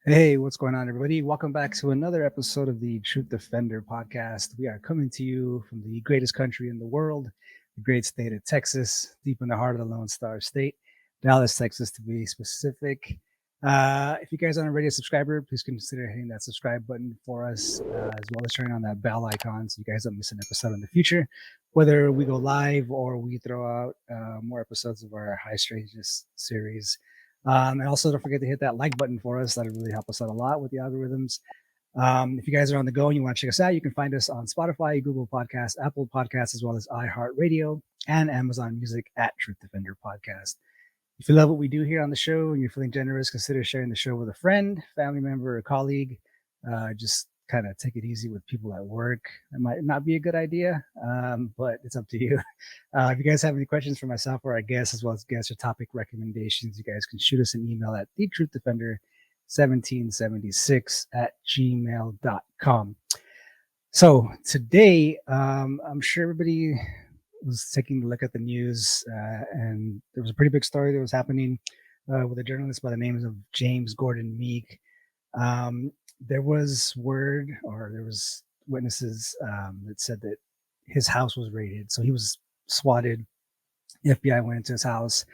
Hey, what's going on, everybody? Welcome back to another episode of the Truth Defender podcast. We are coming to you from the greatest country in the world, the great state of Texas, deep in the heart of the Lone Star State, Dallas, Texas, to be specific. If you guys aren't already a subscriber, please consider hitting that subscribe button for us, as well as turning on that bell icon so you guys don't miss an episode in the future, whether we go live or we throw out more episodes of our High Strangeness series. And also, don't forget to hit that like button for us. That'll really help us out a lot with the algorithms. If you guys are on the go and you want to check us out, you can find us on Spotify, Google Podcasts, Apple Podcasts, as well as iHeartRadio and Amazon Music at Truth Defender Podcast. If you love what we do here on the show and you're feeling generous, consider sharing the show with a friend, family member, or colleague. Just kind of take it easy with people at work. It might not be a good idea, but it's up to you. If you guys have any questions for myself or our guests, as well as guest or topic recommendations, you guys can shoot us an email at thetruthDefender1776 at gmail.com. So today, I'm sure everybody was taking a look at the news, and there was a pretty big story that was happening with a journalist by the name of James Gordon Meek. There was word, or there was witnesses that said that his house was raided, so he was swatted. The FBI went into his house,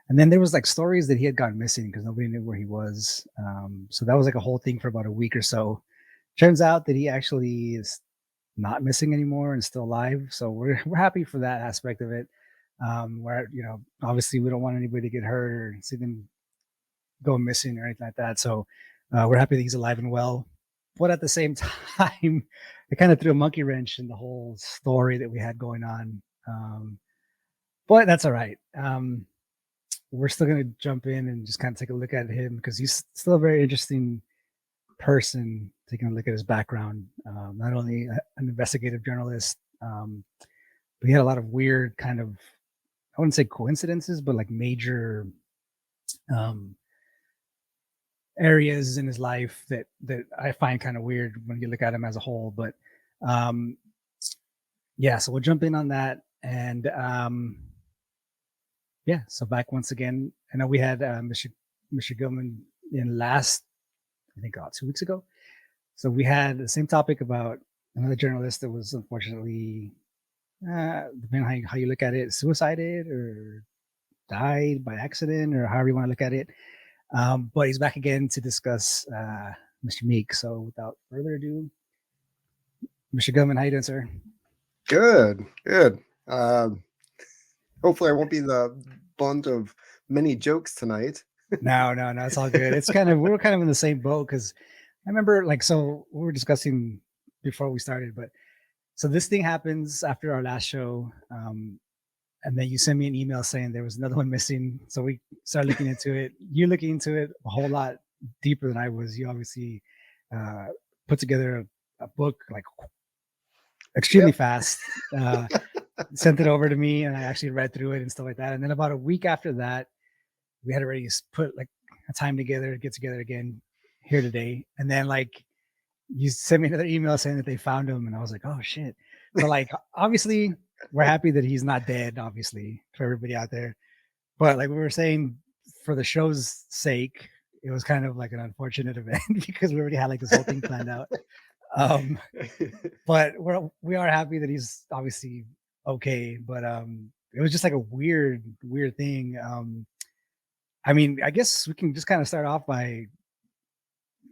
and then there was like stories that he had gone missing because nobody knew where he was. So that was like a whole thing for about a week or so. Turns out that he actually is not missing anymore and still alive. So we're happy for that aspect of it. Where obviously we don't want anybody to get hurt or see them go missing or anything like that. So we're happy that he's alive and well. But at the same time, it kind of threw a monkey wrench in the whole story that we had going on. But that's all right. We're still going to jump in and just kind of take a look at him because he's still a very interesting person, taking a look at his background. Not only an investigative journalist, but he had a lot of weird kind of, I wouldn't say coincidences, but like major areas in his life that I find kind of weird when you look at him as a whole. But yeah, so we'll jump in on that. And yeah, so back once again. I know we had Mr. Gilman in last, I think, 2 weeks ago. So we had the same topic about another journalist that was unfortunately, depending on how you look at it, suicided or died by accident or however you want to look at it. But he's back again to discuss Mr. Meek. So without further ado, Mr. Gilman, how you doing, sir? Good. Hopefully I won't be the bunt of many jokes tonight. No, it's all good. It's kind of, we were kind of in the same boat because I remember, like, so we were discussing before we started, but so this thing happens after our last show. And then you send me an email saying there was another one missing. So we started looking into it. You're looking into it a whole lot deeper than I was. You obviously put together a book like extremely Yep. fast, sent it over to me, and I actually read through it and stuff like that. And then about a week after that, we had already put like a time together to get together again here today. And then like you sent me another email saying that they found him, and I was like, oh shit. So like obviously we're happy that he's not dead, obviously, for everybody out there. But like we were saying, for the show's sake, it was kind of like an unfortunate event because we already had like this whole thing planned out. Um, but we are happy that he's obviously okay. But it was just like a weird thing. I mean, I guess we can just kind of start off by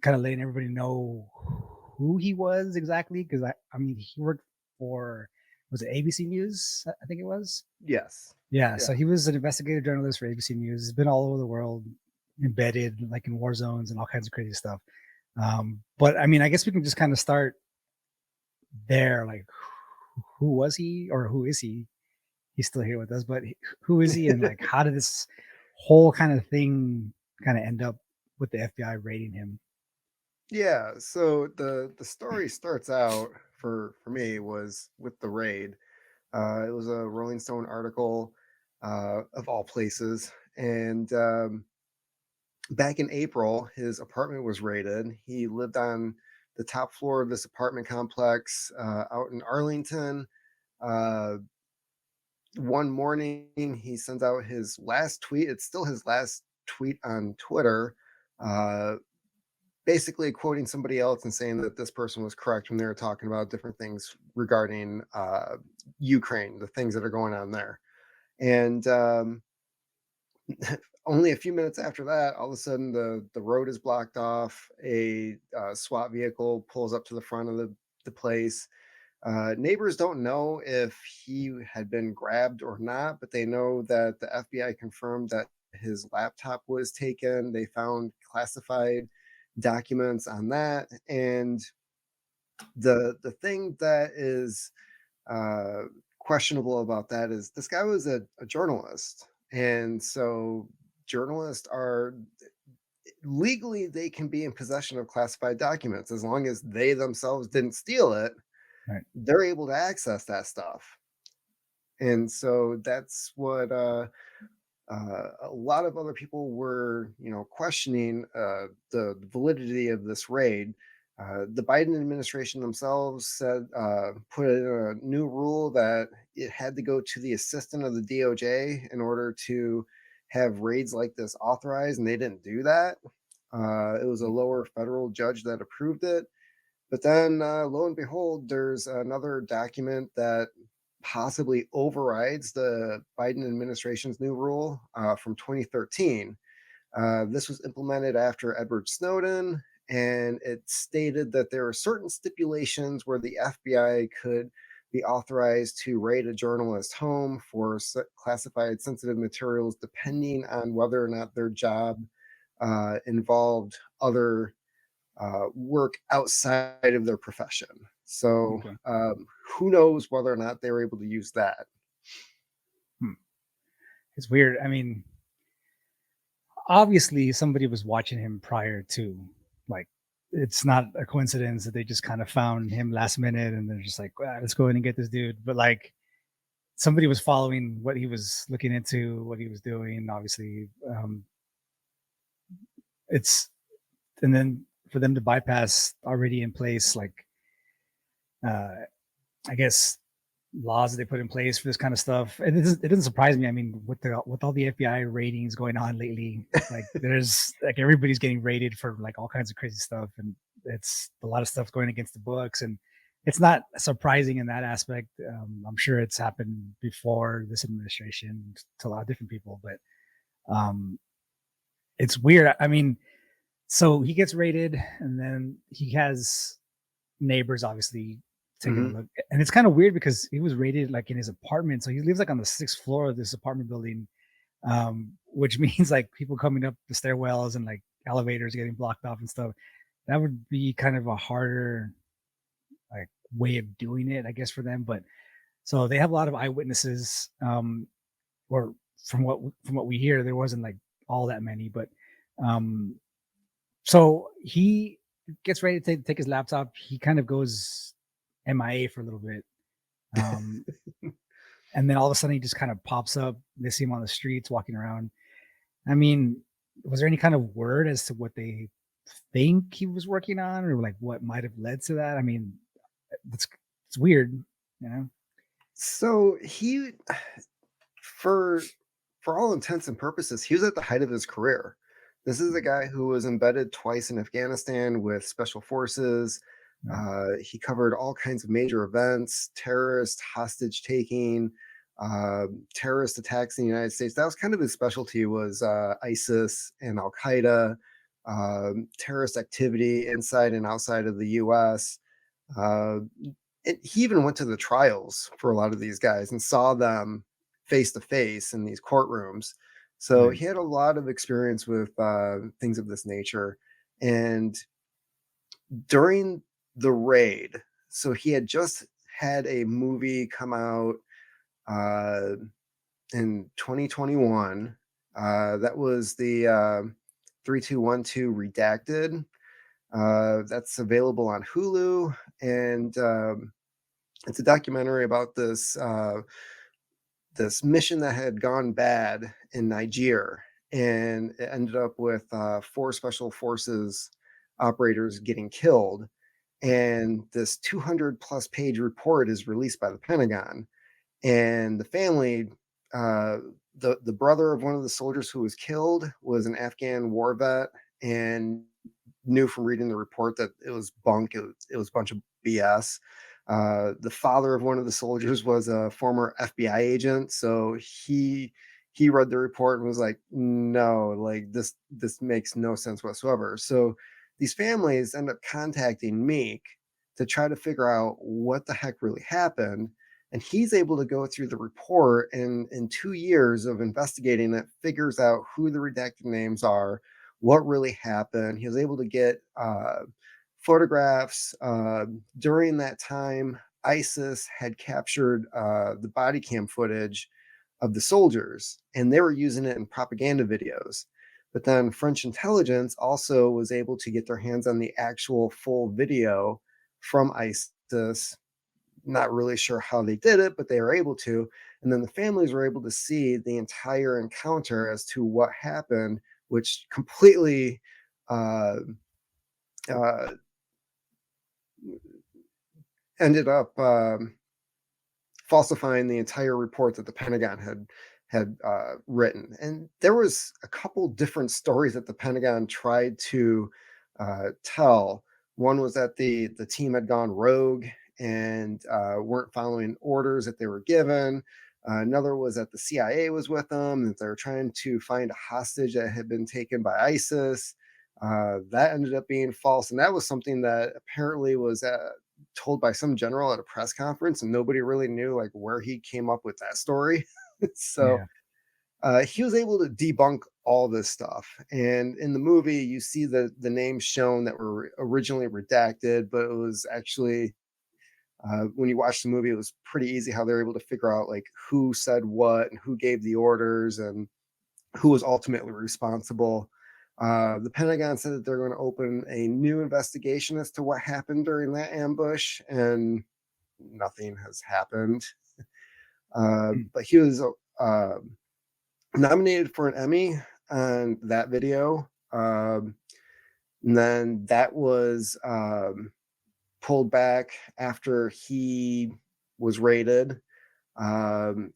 kind of letting everybody know who he was exactly, because I mean he worked for, was it ABC News? I think it was. Yes. Yeah, Yeah. so he was an investigative journalist for ABC News. He's been all over the world, embedded like in war zones and all kinds of crazy stuff. But I mean, I guess we can just kind of start there. Like, who was he, or who is he? He's still here with us, but who is he, and like, how did this whole kind of thing kind of end up with the FBI raiding him? Yeah. So the story starts out for me was with the raid. It was a Rolling Stone article, of all places, and back in April, his apartment was raided. He lived on the top floor of this apartment complex out in Arlington. Uh, One morning, he sends out his last tweet. It's still his last tweet on Twitter. Uh, basically quoting somebody else and saying that this person was correct when they were talking about different things regarding Ukraine, the things that are going on there. And only a few minutes after that, all of a sudden the road is blocked off. A SWAT vehicle pulls up to the front of the place. Neighbors don't know if he had been grabbed or not, but they know that the FBI confirmed that his laptop was taken. They found classified documents on that, and the thing that is uh, questionable about that is this guy was a journalist, and so journalists are legally they can be in possession of classified documents as long as they themselves didn't steal it. Right. They're able to access that stuff, and so that's what a lot of other people were, questioning the validity of this raid. The Biden administration themselves said put in a new rule that it had to go to the assistant of the DOJ in order to have raids like this authorized, and they didn't do that. It was a lower federal judge that approved it. But then, lo and behold, there's another document that possibly overrides the Biden administration's new rule from 2013. This was implemented after Edward Snowden, and it stated that there are certain stipulations where the FBI could be authorized to raid a journalist's home for classified sensitive materials, depending on whether or not their job involved other work outside of their profession. So Okay. who knows whether or not they were able to use that. Hmm. It's weird. I mean, obviously somebody was watching him prior to, like, it's not a coincidence that they just kind of found him last minute and they're just like, "Ah, let's go in and get this dude." But like somebody was following what he was looking into, what he was doing. Obviously, it's and then for them to bypass already in place, like uh, I guess laws that they put in place for this kind of stuff. And it doesn't surprise me. I mean, with all the FBI ratings going on lately, like there's like everybody's getting rated for like all kinds of crazy stuff, and it's a lot of stuff going against the books, and it's not surprising in that aspect. I'm sure it's happened before this administration to a lot of different people, but um, it's weird. I mean, so he gets rated, and then he has neighbors obviously taking a Hmm. look. And it's kind of weird because he was rated like in his apartment. So he lives like on the sixth floor of this apartment building, which means like people coming up the stairwells and like elevators getting blocked off and stuff. That would be kind of a harder like way of doing it, I guess, for them. But so they have a lot of eyewitnesses, or from what we hear, there wasn't like all that many, but um so he gets ready to take his laptop. He kind of goes MIA for a little bit. Um, and then all of a sudden he just kind of pops up. They see him on the streets walking around. I mean, was there any kind of word as to what they think he was working on or like what might have led to that? I mean, it's it's weird, you know? So he, for all intents and purposes, he was at the height of his career. This is a Mhm. guy who was embedded twice in Afghanistan with special forces. Right, He covered all kinds of major events, terrorist hostage taking, terrorist attacks in the United States. That was kind of his specialty, was ISIS and Al Qaeda, terrorist activity inside and outside of the U.S. Uh, he even went to the trials for a lot of these guys and saw them face to face in these courtrooms. So right. he had a lot of experience with things of this nature. And during the raid, so he had just had a movie come out uh, in 2021. That was the 3212 Redacted. That's available on Hulu. And it's a documentary about this mission that had gone bad in Niger, and it ended up with four special forces operators getting killed. And this 200 plus page report is released by the Pentagon, and the family, uh, the brother of one of the soldiers who was killed was an Afghan war vet, and knew from reading the report that it was bunk. It was a bunch of BS. The father of one of the soldiers was a former FBI agent, so he read the report and was like, "No, like this makes no sense whatsoever." So these families end up contacting Meek to try to figure out what the heck really happened. And he's able to go through the report, and in 2 years of investigating it, figures out who the redacted names are, what really happened. He was able to get photographs. During that time, ISIS had captured the body cam footage of the soldiers, and they were using it in propaganda videos. But then French intelligence also was able to get their hands on the actual full video from ISIS. Not really sure how they did it, but they were able to. And then the families were able to see the entire encounter as to what happened, which completely uh, uh, ended up falsifying the entire report that the Pentagon had written. And there was a couple different stories that the Pentagon tried to tell. One was that the team had gone rogue and weren't following orders that they were given. Another was that the CIA was with them, that they were trying to find a hostage that had been taken by ISIS. That ended up being false, and that was something that apparently was told by some general at a press conference, and nobody really knew like where he came up with that story. So Yeah. he was able to debunk all this stuff. And in the movie, you see the names shown that were originally redacted, but it was actually when you watch the movie, it was pretty easy how they're able to figure out like who said what and who gave the orders and who was ultimately responsible. The Pentagon said that they're going to open a new investigation as to what happened during that ambush, and nothing has happened. Mm. But he was uh, nominated for an Emmy on that video. And then that was pulled back after he was raided. Um,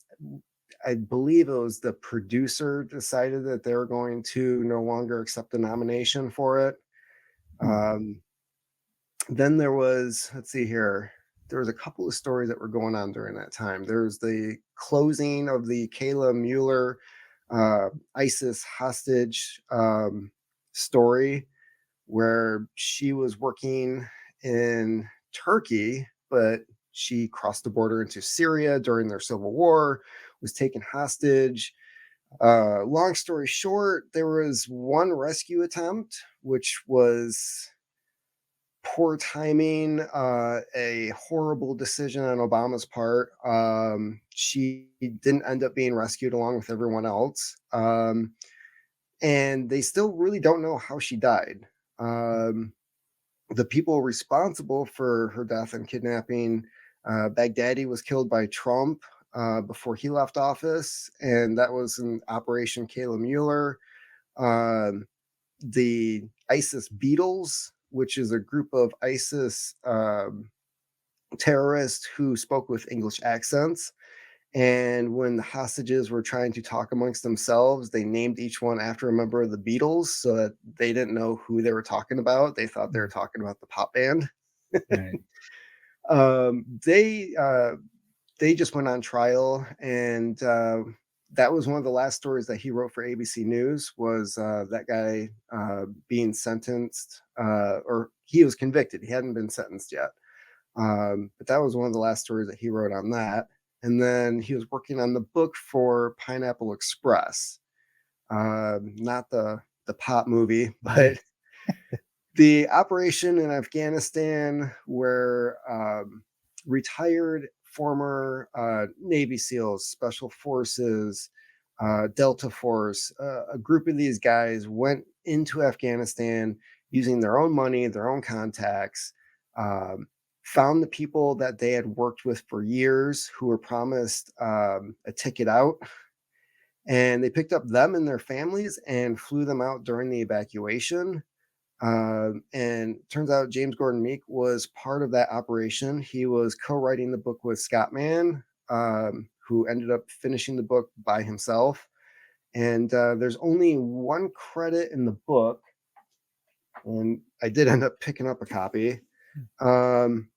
I believe it was the producer decided that they were going to no longer accept the nomination for it. Mm. Um, then there was, let's see here, there was a couple of stories that were going on during that time. There's the closing of the Kayla Mueller ISIS hostage story, where she was working in Turkey, but she crossed the border into Syria during their civil war, was taken hostage. Long story short, there was one rescue attempt, which was poor timing, a horrible decision on Obama's part. She didn't end up being rescued along with everyone else. And they still really don't know how she died. Um, the people responsible for her death and kidnapping, Baghdadi was killed by Trump before he left office, and that was an Operation Kayla Mueller. Um, the ISIS Beatles, which is a group of ISIS terrorists who spoke with English accents. And when the hostages were trying to talk amongst themselves, they named each one after a member of the Beatles so that they didn't know who they were talking about. They thought they were Mm. talking about the pop band. Right. um, they uh, they just went on trial, and that was one of the last stories that he wrote for ABC News. Was that guy being sentenced, or he was convicted? He hadn't been sentenced yet, but that was one of the last stories that he wrote on that. And then he was working on the book for Pineapple Express, not the pop movie, Yeah. but the operation in Afghanistan where retired former Navy SEALs, Special Forces, Delta Force, a group of these guys went into Afghanistan using their own money, their own contacts, um, found the people that they had worked with for years who were promised a ticket out. And they picked up them and their families and flew them out during the evacuation. And turns out James Gordon Meek was part of that operation. He was co-writing the book with Scott Mann, who ended up finishing the book by himself. And there's only one credit in the book and I did end up picking up a copy. Um,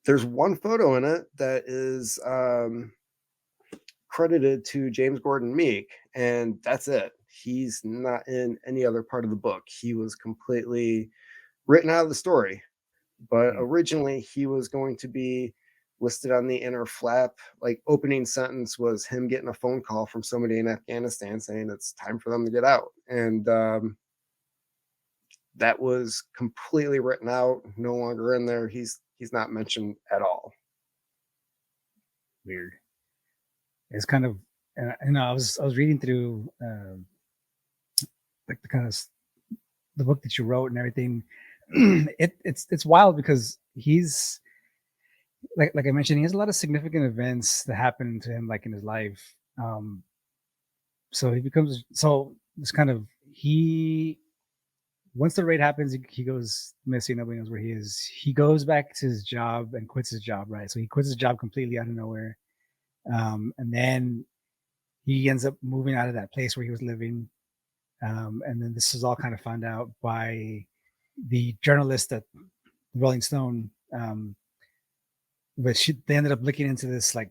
there's one photo in it that is credited to James Gordon Meek, and that's it. He's not in any other part of the book. He was completely written out of the story. But Mm. originally, he was going to be listed on the inner flap. Like, opening sentence was him getting a phone call from somebody in Afghanistan saying it's time for them to get out. And that was completely written out, no longer in there. He's not mentioned at all. Weird. It's kind of, I was reading through like the kind of the book that you wrote and everything. It's wild because he's like I mentioned, he has a lot of significant events that happen to him like in his life. So he becomes so this kind of he once the raid happens, he goes missing. Nobody knows where he is. He goes back to his job and quits his job, right? So he quits his job completely out of nowhere. And then he ends up moving out of that place where he was living. And then this is all kind of found out by the journalist at Rolling Stone. But they ended up looking into this like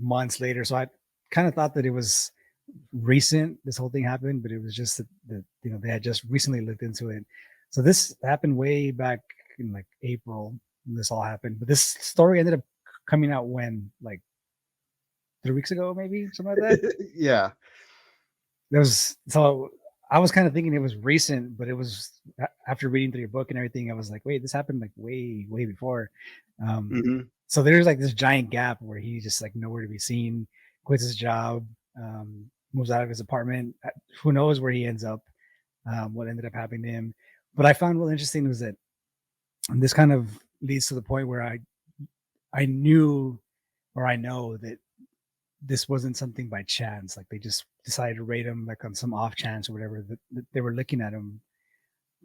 months later. So I kind of thought that it was recent this whole thing happened, but it was just that they had just recently looked into it. So this happened way back in like April when this all happened. But this story ended up coming out when like 3 weeks ago, maybe something like that. Yeah. There was so I was kind of thinking it was recent, but it was after reading through your book and everything. I was like, wait, this happened like way before. Um, Hmm. so there's like this giant gap where he's just like nowhere to be seen, quits his job, moves out of his apartment. Who knows where he ends up? What ended up happening to him? But I found what interesting was that and this kind of leads to the point where I knew or I know that this wasn't something by chance. Like they just decided to rate him like on some off chance or whatever that they were looking at him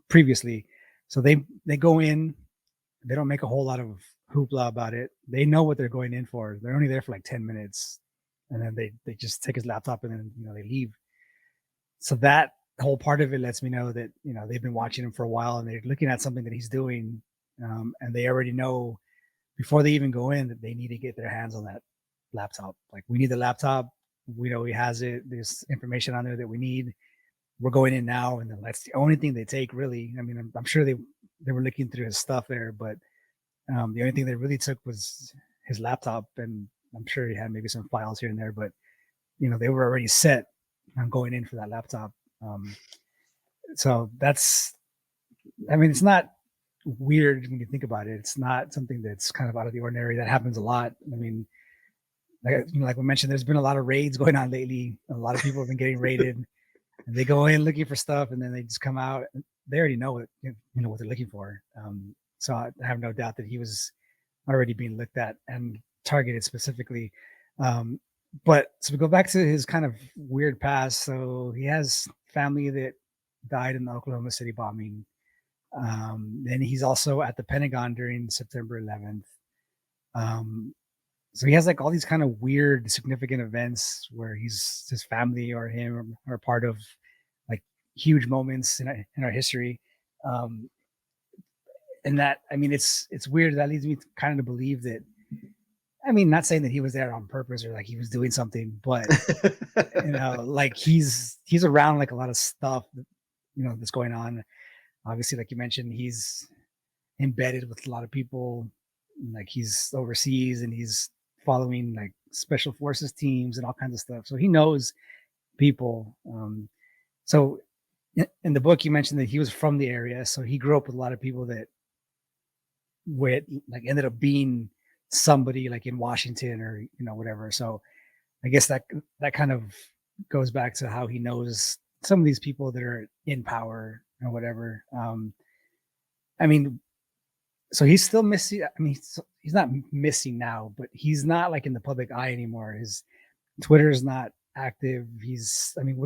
previously. So they go in, they don't make a whole lot of hoopla about it. They know what they're going in for. They're only there for like 10 minutes and then they just take his laptop and then they leave. So that whole part of it lets me know that they've been watching him for a while and they're looking at something that he's doing, and they already know before they even go in that they need to get their hands on that laptop. Like we need the laptop. We know he has it. There's information on there that we need. We're going in now, and then that's the only thing they take. Really, I mean, I'm sure they were looking through his stuff there, but the only thing they really took was his laptop, and I'm sure he had maybe some files here and there, but they were already set on going in for that laptop. Um, so that's, I mean, it's not weird when you think about it. It's not something that's kind of out of the ordinary. That happens a lot. I mean, like we mentioned, there's been a lot of raids going on lately. A lot of people have been getting raided, and they go in looking for stuff, and then they just come out. And they already know what they're looking for. So I have no doubt that he was already being looked at and targeted specifically. Um, but so we go back to his kind of weird past. So he has family that died in the Oklahoma City bombing. Then he's also at the Pentagon during September 11th. Um, so he has like all these kind of weird, significant events where his family or him are part of like huge moments in our history. Um, and that, I mean, it's weird. That leads me kind of to believe that, I mean, not saying that he was there on purpose or like he was doing something, but like he's around like a lot of stuff that, that's going on. Obviously, like you mentioned, he's embedded with a lot of people. Like he's overseas and he's following like special forces teams and all kinds of stuff. So he knows people. So in the book, you mentioned that he was from the area, so he grew up with a lot of people that with like ended up being somebody like in Washington or whatever. So I guess that kind of goes back to how he knows some of these people that are in power or whatever. I mean, so he's still missing. I mean, he's not missing now, but he's not like in the public eye anymore. His Twitter is not active. I mean,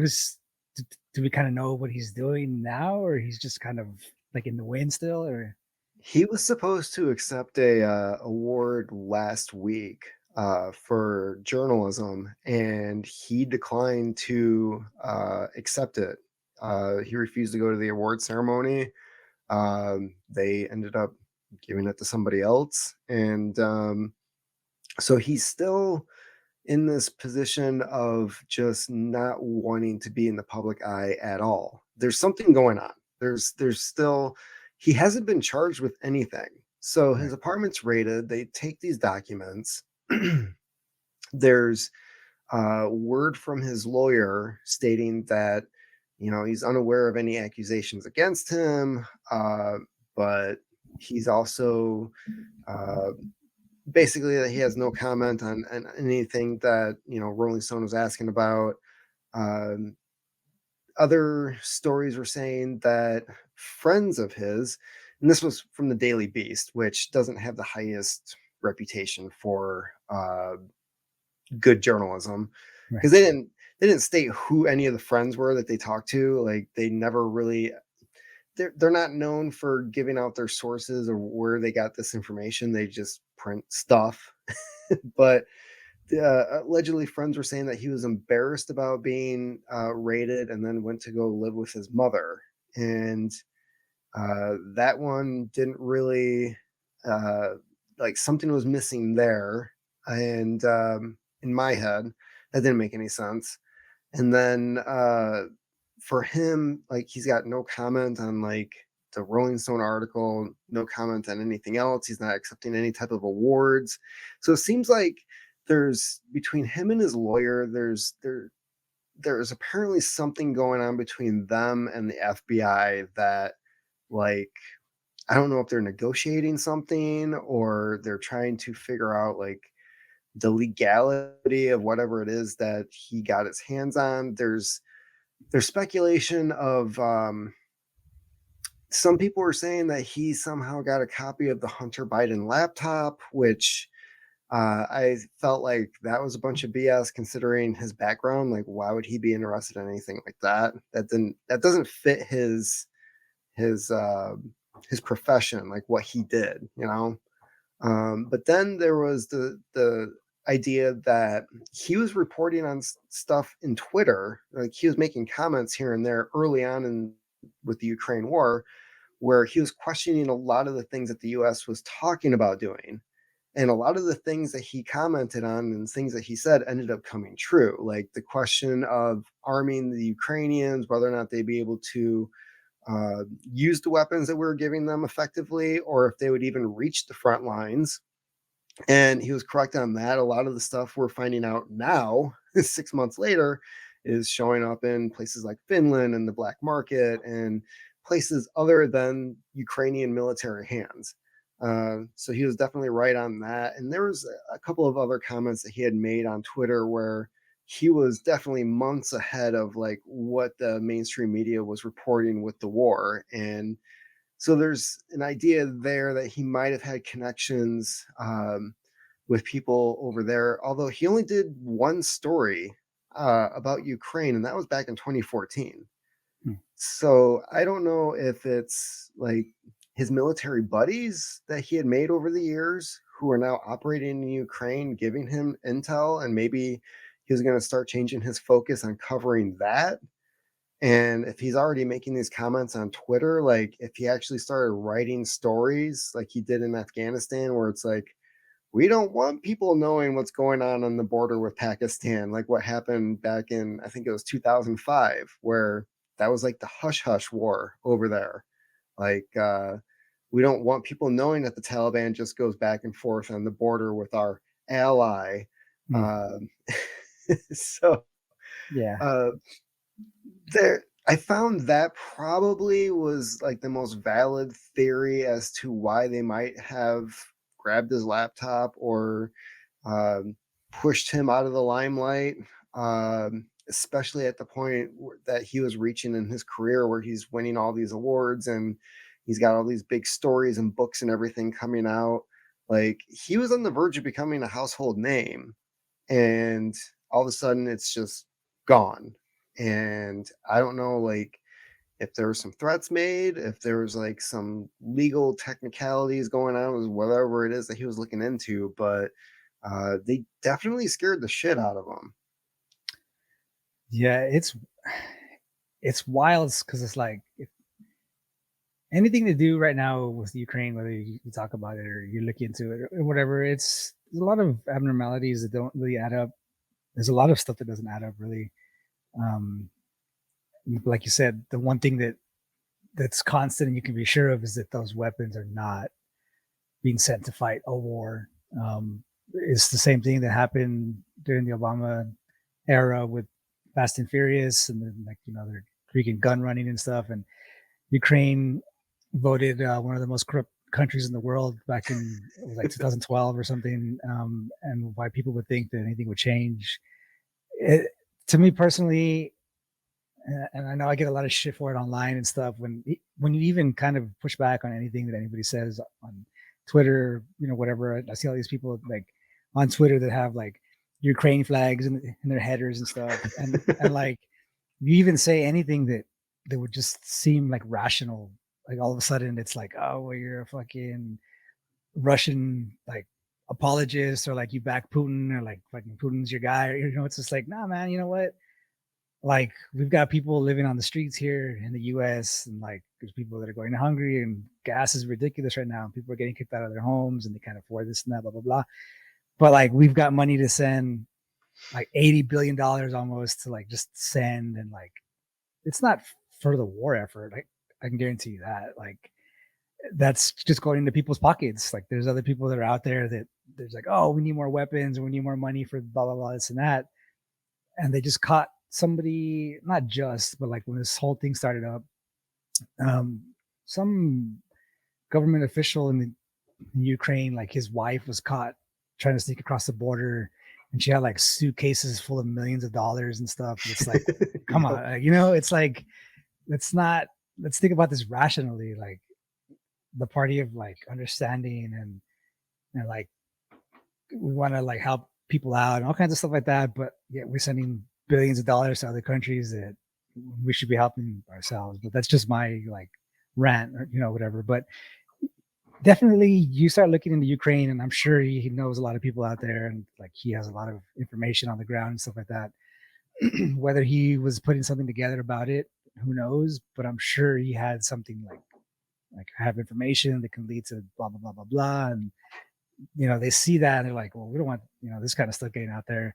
do we kind of know what he's doing now, or he's just kind of like in the wind still, or? He was supposed to accept a award last week for journalism, and he declined to accept it. He refused to go to the award ceremony. They ended up giving it to somebody else, and so he's still in this position of just not wanting to be in the public eye at all. There's something going on. There's still he hasn't been charged with anything. So his Right. apartment's raided. They take these documents. There's word from his lawyer stating that he's unaware of any accusations against him, but he's also uh, basically that he has no comment on anything that Rolling Stone was asking about. Um, Other stories were saying that friends of his, and this was from the Daily Beast, which doesn't have the highest reputation for good journalism, Right. because they didn't state who any of the friends were that they talked to. Like they never really they're not known for giving out their sources or where they got this information. They just print stuff. But allegedly friends were saying that he was embarrassed about being raided and then went to go live with his mother. And that one didn't really uh, like something was missing there. And in my head, that didn't make any sense. And then for him, like he's got no comment on like the Rolling Stone article, no comment on anything else. He's not accepting any type of awards. So it seems like there's between him and his lawyer, there's apparently something going on between them and the FBI that like I don't know if they're negotiating something or they're trying to figure out like the legality of whatever it is that he got his hands on. There's speculation of some people are saying that he somehow got a copy of the Hunter Biden laptop, which I felt like that was a bunch of BS considering his background. Like, why would he be interested in anything like that? That doesn't fit his uh, his profession, like what he did, you know. But then there was the idea that he was reporting on stuff in Twitter, like he was making comments here and there early on in with the Ukraine war, where he was questioning a lot of the things that the U.S. was talking about doing. And a lot of the things that he commented on and things that he said ended up coming true, like the question of arming the Ukrainians, whether or not they'd be able to use the weapons that we were giving them effectively, or if they would even reach the front lines. And he was correct on that. A lot of the stuff we're finding out now, 6 months later, is showing up in places like Finland and the black market and places other than Ukrainian military hands. So he was definitely right on that. And there was a couple of other comments that he had made on Twitter where he was definitely months ahead of like what the mainstream media was reporting with the war. And so there's an idea there that he might have had connections with people over there, although he only did one story about Ukraine, and that was back in 2014. Hmm. So I don't know if it's like his military buddies that he had made over the years who are now operating in Ukraine, giving him intel, and maybe he was going to start changing his focus on covering that. And if he's already making these comments on Twitter, like if he actually started writing stories like he did in Afghanistan, where it's like, we don't want people knowing what's going on the border with Pakistan, like what happened back in, I think it was 2005, where that was like the hush hush war over there. Like, we don't want people knowing that the Taliban just goes back and forth on the border with our ally. Hmm. Um, so, Yeah. uh, there I found that probably was like the most valid theory as to why they might have grabbed his laptop or um, pushed him out of the limelight, especially at the point that he was reaching in his career where he's winning all these awards and he's got all these big stories and books and everything coming out. Like he was on the verge of becoming a household name, and all of a sudden it's just gone. And I don't know, like, if there were some threats made, if there was like some legal technicalities going on with whatever it is that he was looking into, but they definitely scared the shit out of him. Yeah. It's wild because it's like anything to do right now with Ukraine, whether you talk about it or you look into it or whatever, there's a lot of abnormalities that don't really add up. There's a lot of stuff that doesn't add up really. Um, like you said, the one thing that's constant and you can be sure of is that those weapons are not being sent to fight a war. It's the same thing that happened during the Obama era with Fast and Furious, and then they're freaking gun running and stuff. And Ukraine voted one of the most corrupt countries in the world back in like 2012 or something. And why people would think that anything would change. To me personally, and I know I get a lot of shit for it online and stuff. When you even kind of push back on anything that anybody says on Twitter, whatever. I see all these people like on Twitter that have like Ukraine flags in their headers and stuff, and like you even say anything that would just seem like rational. Like all of a sudden, it's like, oh, well, you're a fucking Russian like apologist, or like you back Putin, or like fucking Putin's your guy. Or, it's just like, nah, man. You know what? Like we've got people living on the streets here in the US, and like there's people that are going hungry, and gas is ridiculous right now. People are getting kicked out of their homes and they can't afford this and that, blah blah blah. But like we've got money to send like $80 billion almost to like just send, and like it's not for the war effort. Like I can guarantee you that. Like that's just going into people's pockets. Like there's other people that are out there that there's like, oh, we need more weapons and we need more money for blah blah blah, this and that. And they just caught somebody, not just, but like when this whole thing started up, um, some government official in Ukraine, like his wife was caught trying to sneak across the border, and she had like suitcases full of millions of dollars and stuff. And it's like, come on, it's like, let's think about this rationally. Like the party of like understanding and like we want to like help people out and all kinds of stuff like that, but yeah, we're sending billions of dollars to other countries that we should be helping ourselves. But that's just my like rant or whatever. But definitely you start looking into Ukraine, and I'm sure he knows a lot of people out there, and like he has a lot of information on the ground and stuff like that. Whether he was putting something together about it, who knows, but I'm sure he had something like I have information that can lead to blah blah blah blah blah. And they see that and they're like, well, we don't want this kind of stuff getting out there.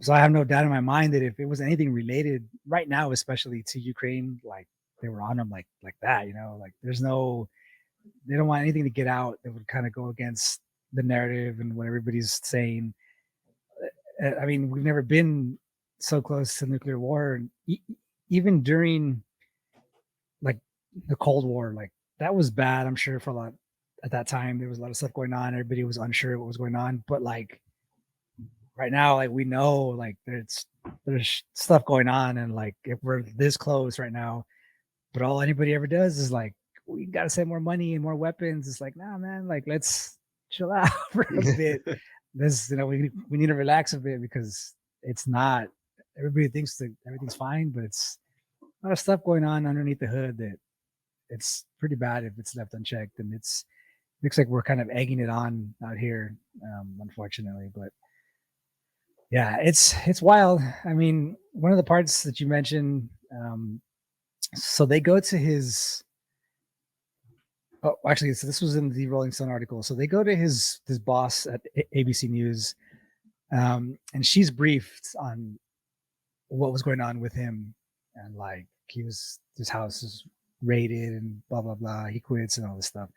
So I have no doubt in my mind that if it was anything related right now, especially to Ukraine, like they were on them like that, like they don't want anything to get out that would kind of go against the narrative and what everybody's saying. I mean, we've never been so close to nuclear war, and even during like the Cold War, like that was bad. I'm sure for a lot at that time, there was a lot of stuff going on. Everybody was unsure what was going on, but like right now, like we know, like there's stuff going on, and like if we're this close right now, but all anybody ever does is like, we got to send more money and more weapons. It's like, nah, man, like let's chill out for a bit. This, we need to relax a bit, because it's not. Everybody thinks that everything's fine, but it's a lot of stuff going on underneath the hood that it's pretty bad if it's left unchecked, and looks like we're kind of egging it on out here, unfortunately. But yeah, it's wild. I mean, one of the parts that you mentioned, so they go to his. Oh, actually, so this was in the Rolling Stone article. So they go to his boss at ABC News, and she's briefed on what was going on with him, and like his house is raided and blah blah blah. He quits and all this stuff.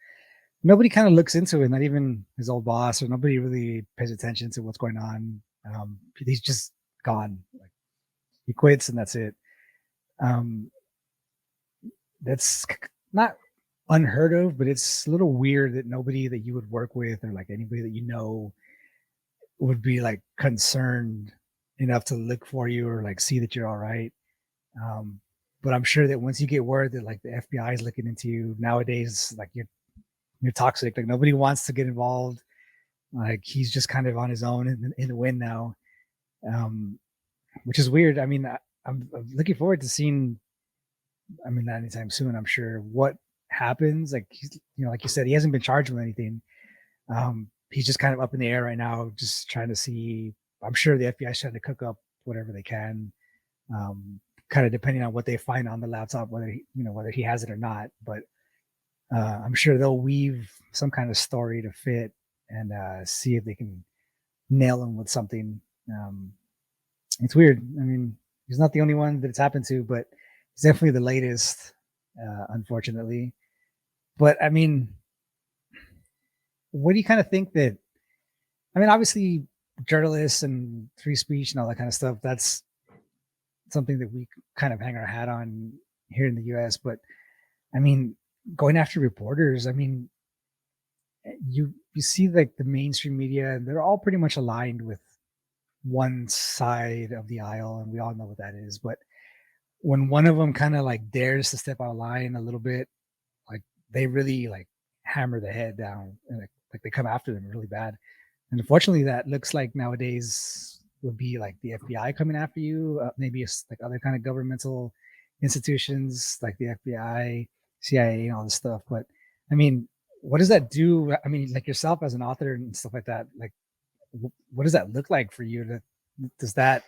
Nobody kind of looks into it, not even his old boss, or nobody really pays attention to what's going on. He's just gone. Like he quits and that's it. That's not unheard of, but it's a little weird that nobody that you would work with or like anybody that would be like concerned enough to look for you or like see that you're all right. But I'm sure that once you get word that like the FBI is looking into you nowadays, like you're toxic. Like nobody wants to get involved. Like he's just kind of on his own in the wind now, which is weird. I mean, I'm looking forward to seeing. I mean, not anytime soon, I'm sure, what happens. Like he's, like you said, he hasn't been charged with anything. He's just kind of up in the air right now, just trying to see. I'm sure the FBI is trying to cook up whatever they can, kind of depending on what they find on the laptop, whether he has it or not. But I'm sure they'll weave some kind of story to fit and see if they can nail him with something. Um, it's weird. I mean, he's not the only one that it's happened to, but he's definitely the latest, unfortunately. But I mean, what do you kind of think that? I mean, obviously, journalists and free speech and all that kind of stuff. That's something that we kind of hang our hat on here in the U.S. But I mean, going after reporters. I mean, you see like the mainstream media, they're all pretty much aligned with one side of the aisle, and we all know what that is. But when one of them kind of like dares to step out of line a little bit, like they really like hammer the head down and like they come after them really bad. And unfortunately, that looks like nowadays would be like the FBI coming after you, maybe it's like other kind of governmental institutions like the FBI, CIA, and all this stuff. But I mean, what does that do? I mean, like yourself as an author and stuff like that, like what does that look like for you? Does that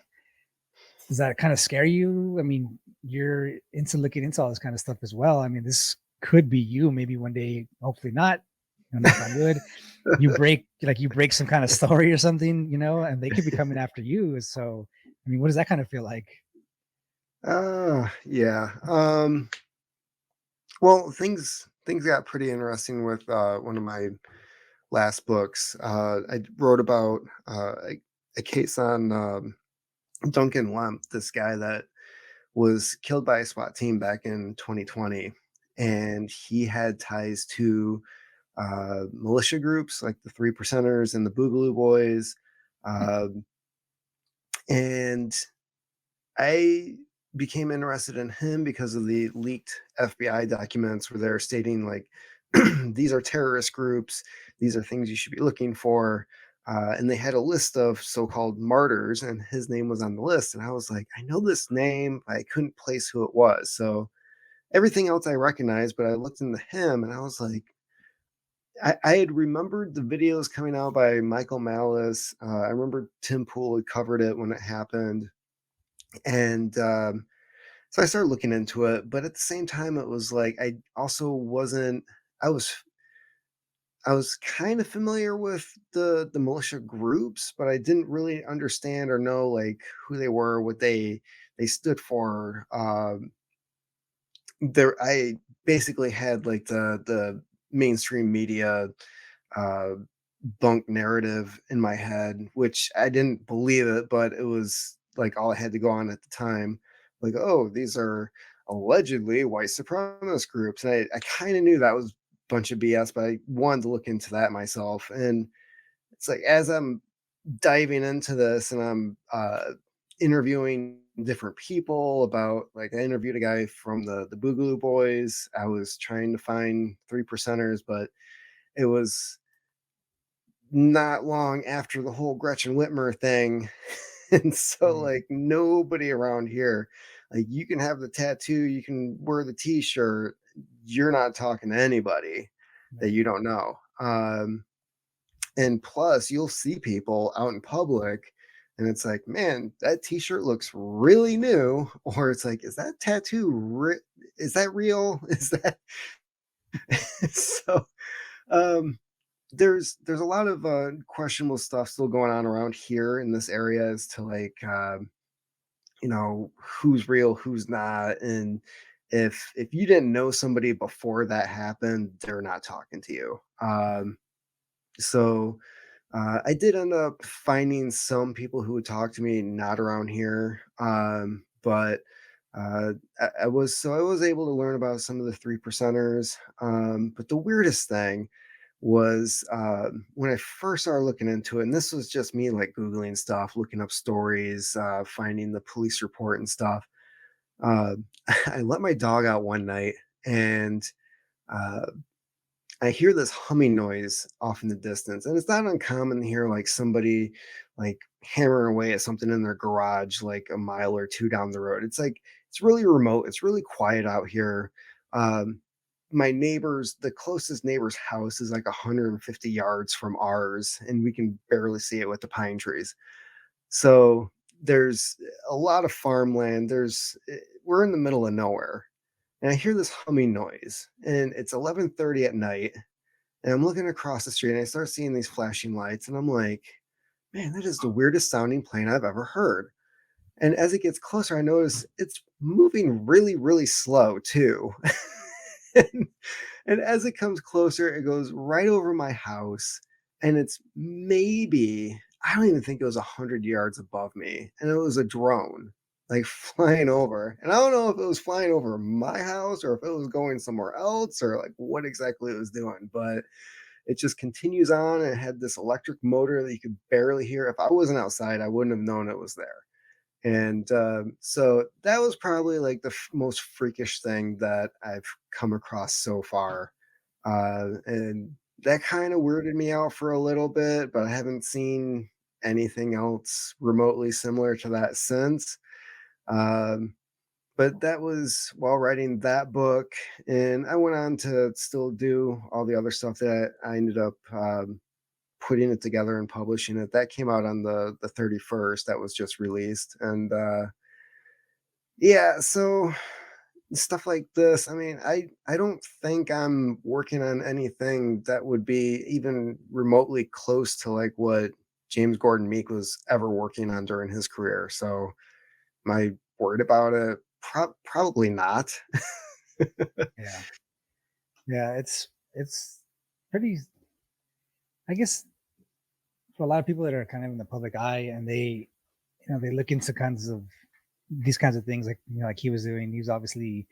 does that kind of scare you? I mean, you're into looking into all this kind of stuff as well. I mean, this could be you maybe one day, hopefully not, knock on wood. You break some kind of story or something, and they could be coming after you. So, I mean, what does that kind of feel like? Yeah. Well, things got pretty interesting with one of my last books. I wrote about a case on Duncan Lemp, this guy that was killed by a SWAT team back in 2020, and he had ties to militia groups like the Three Percenters and the Boogaloo Boys, uh, and I became interested in him because of the leaked FBI documents where they're stating like these are terrorist groups, these are things you should be looking for. And they had a list of so-called martyrs, and his name was on the list. And I was like, I know this name, but I couldn't place who it was. So everything else I recognized, but I looked into him, and I was like, I had remembered the videos coming out by Michael Malice. I remember Tim Pool had covered it when it happened, and so I started looking into it, but at the same time, it was like I also wasn't. I was I was kind of familiar with the militia groups, but I didn't really understand or know like who they were, what they stood for. There, I basically had like the mainstream media uh, bunk narrative in my head, which I didn't believe it, but it was like all I had to go on at the time. Like, oh, these are allegedly white supremacist groups. And I kind of knew that was a bunch of BS, but I wanted to look into that myself. And it's like as I'm diving into this and I'm interviewing different people about like I interviewed a guy from the Boogaloo Boys. I was trying to find three percenters, but it was not long after the whole Gretchen Whitmer thing. And so Mm, like nobody around here, like you can have the tattoo, you can wear the t-shirt, you're not talking to anybody that right. you don't know. And plus you'll see people out in public and it's like, man, that t-shirt looks really new. Or it's like, is that tattoo is that real? Is that so um there's a lot of questionable stuff still going on around here in this area as to like who's real, who's not, and if you didn't know somebody before that happened, they're not talking to you. So I did end up finding some people who would talk to me not around here, but I was able to learn about some of the three percenters. But the weirdest thing was when I first started looking into it, and this was just me like Googling stuff, looking up stories, finding the police report and stuff. Uh, I let my dog out one night and uh, I hear this humming noise off in the distance. And it's not uncommon to hear like somebody like hammering away at something in their garage, like a mile or two down the road. It's like, it's really remote. It's really quiet out here. Um, my neighbor's the closest neighbor's house is like 150 yards from ours, and we can barely see it with the pine trees. So there's a lot of farmland. We're in the middle of nowhere, and I hear this humming noise, and it's 11:30 at night, and I'm looking across the street, and I start seeing these flashing lights, and I'm like, man, that is the weirdest sounding plane I've ever heard. And as it gets closer, I notice it's moving really, really slow too. and, and as it comes closer, it goes right over my house. And it's maybe, I don't even think it was 100 yards above me. And it was a drone like flying over. And I don't know if it was flying over my house or if it was going somewhere else or like what exactly it was doing. But it just continues on and it had this electric motor that you could barely hear. If I wasn't outside, I wouldn't have known it was there. And so that was probably like the most freakish thing that I've come across so far. And that kind of weirded me out for a little bit, but I haven't seen anything else remotely similar to that since. Um, but that was while writing that book. And I went on to still do all the other stuff that I ended up putting it together and publishing it. That came out on the 31st. That was just released. And yeah, so stuff like this. I mean, I don't think I'm working on anything that would be even remotely close to like what James Gordon Meek was ever working on during his career. So am I worried about it? Probably not. Yeah. Yeah. It's pretty, I guess, for a lot of people that are kind of in the public eye and they, they look into kinds of these kinds of things like, like he was doing. He was obviously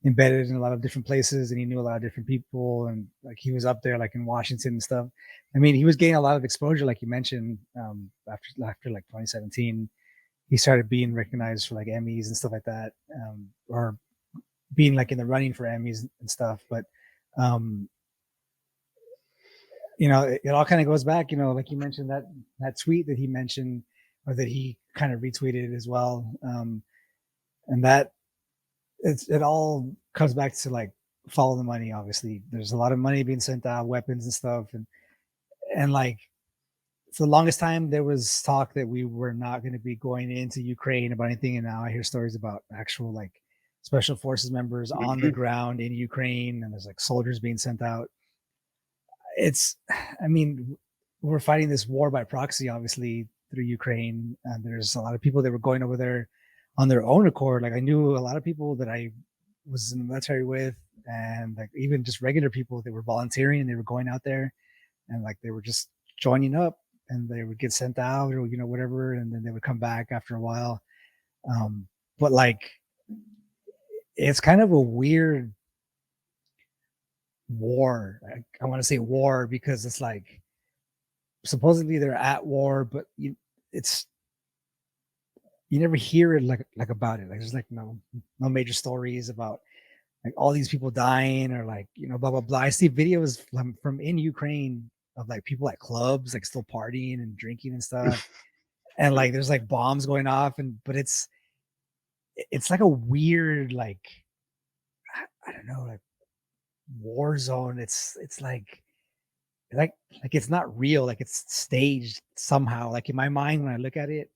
embedded in a lot of different places and he knew a lot of different people. And like he was up there, like in Washington and stuff. I mean, he was getting a lot of exposure, like you mentioned, after like 2017, he started being recognized for like Emmys and stuff like that, or being like in the running for Emmys and stuff. But um, it all kind of goes back, like you mentioned that tweet that he mentioned or that he kind of retweeted as well. And that it all comes back to like follow the money. Obviously, there's a lot of money being sent out, weapons and stuff, and like for the longest time there was talk that we were not going to be going into Ukraine about anything, and now I hear stories about actual like special forces members on the Mhm. ground in Ukraine, and there's like soldiers being sent out. It's, I mean, we're fighting this war by proxy, obviously through Ukraine, and there's a lot of people that were going over there on their own accord. Like I knew a lot of people that I was in the military with, and like even just regular people that were volunteering and they were going out there, and like they were just joining up, and they would get sent out or whatever, and then they would come back after a while. But like it's kind of a weird war. I want to say war because it's like supposedly they're at war, but it's you never hear it like about it. Like there's like no major stories about like all these people dying or like blah blah blah. I see videos from in Ukraine of like people at clubs like still partying and drinking and stuff, and like there's like bombs going off, and but it's like a weird like I don't know like war zone. It's like like it's not real. Like it's staged somehow. Like in my mind when I look at it.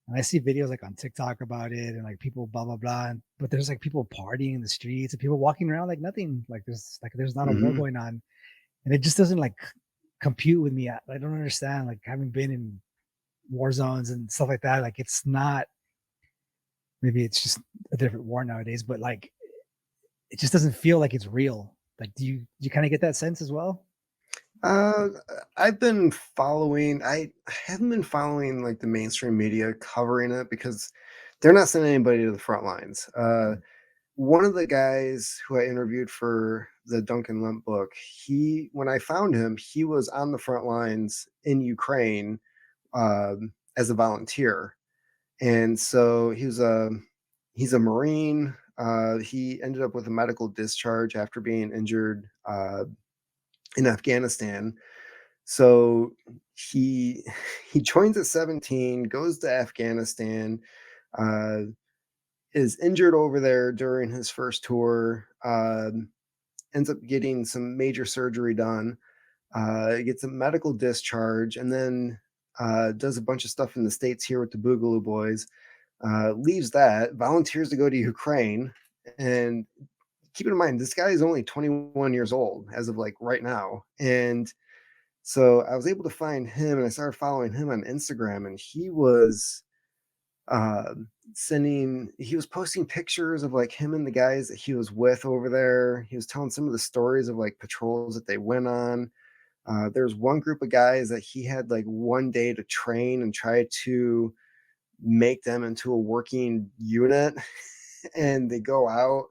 And I see videos like on TikTok about it and like people blah blah blah. But there's like people partying in the streets and people walking around like nothing. Like there's not a war Mhm. going on. And it just doesn't like compute with me. I don't understand. Like having been in war zones and stuff like that, like it's not maybe it's just a different war nowadays, but like it just doesn't feel like it's real. Like do you kind of get that sense as well? Uh, I've been following. I haven't been following like the mainstream media covering it because they're not sending anybody to the front lines. One of the guys who I interviewed for the Duncan Lemp book, when I found him, he was on the front lines in Ukraine as a volunteer, and so he's a Marine. He ended up with a medical discharge after being injured in Afghanistan. So he he joins at 17, goes to Afghanistan, uh, is injured over there during his first tour, ends up getting some major surgery done, gets a medical discharge, and then does a bunch of stuff in the States here with the Boogaloo Boys, leaves that, volunteers to go to Ukraine, and keep in mind, this guy is only 21 years old as of like right now. And so I was able to find him and I started following him on Instagram, and he was posting pictures of like him and the guys that he was with over there. He was telling some of the stories of like patrols that they went on. There's one group of guys that he had like one day to train and try to make them into a working unit. And they go out,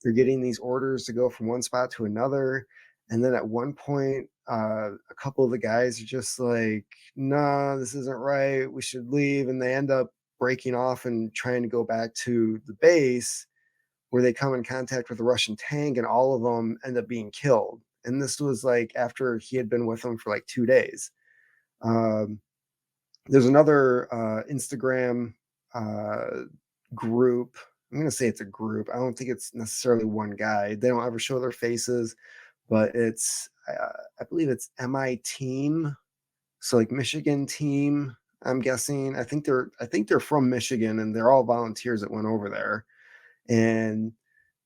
they're getting these orders to go from one spot to another. And then at one point, a couple of the guys are just like, nah, this isn't right. We should leave. And they end up breaking off and trying to go back to the base, where they come in contact with a Russian tank, and all of them end up being killed. And this was like after he had been with them for like 2 days. Um, there's another Instagram uh, group. I'm going to say it's a group. I don't think it's necessarily one guy. They don't ever show their faces, but I believe it's MI team. So like Michigan team, I'm guessing. I think they're from Michigan, and they're all volunteers that went over there. And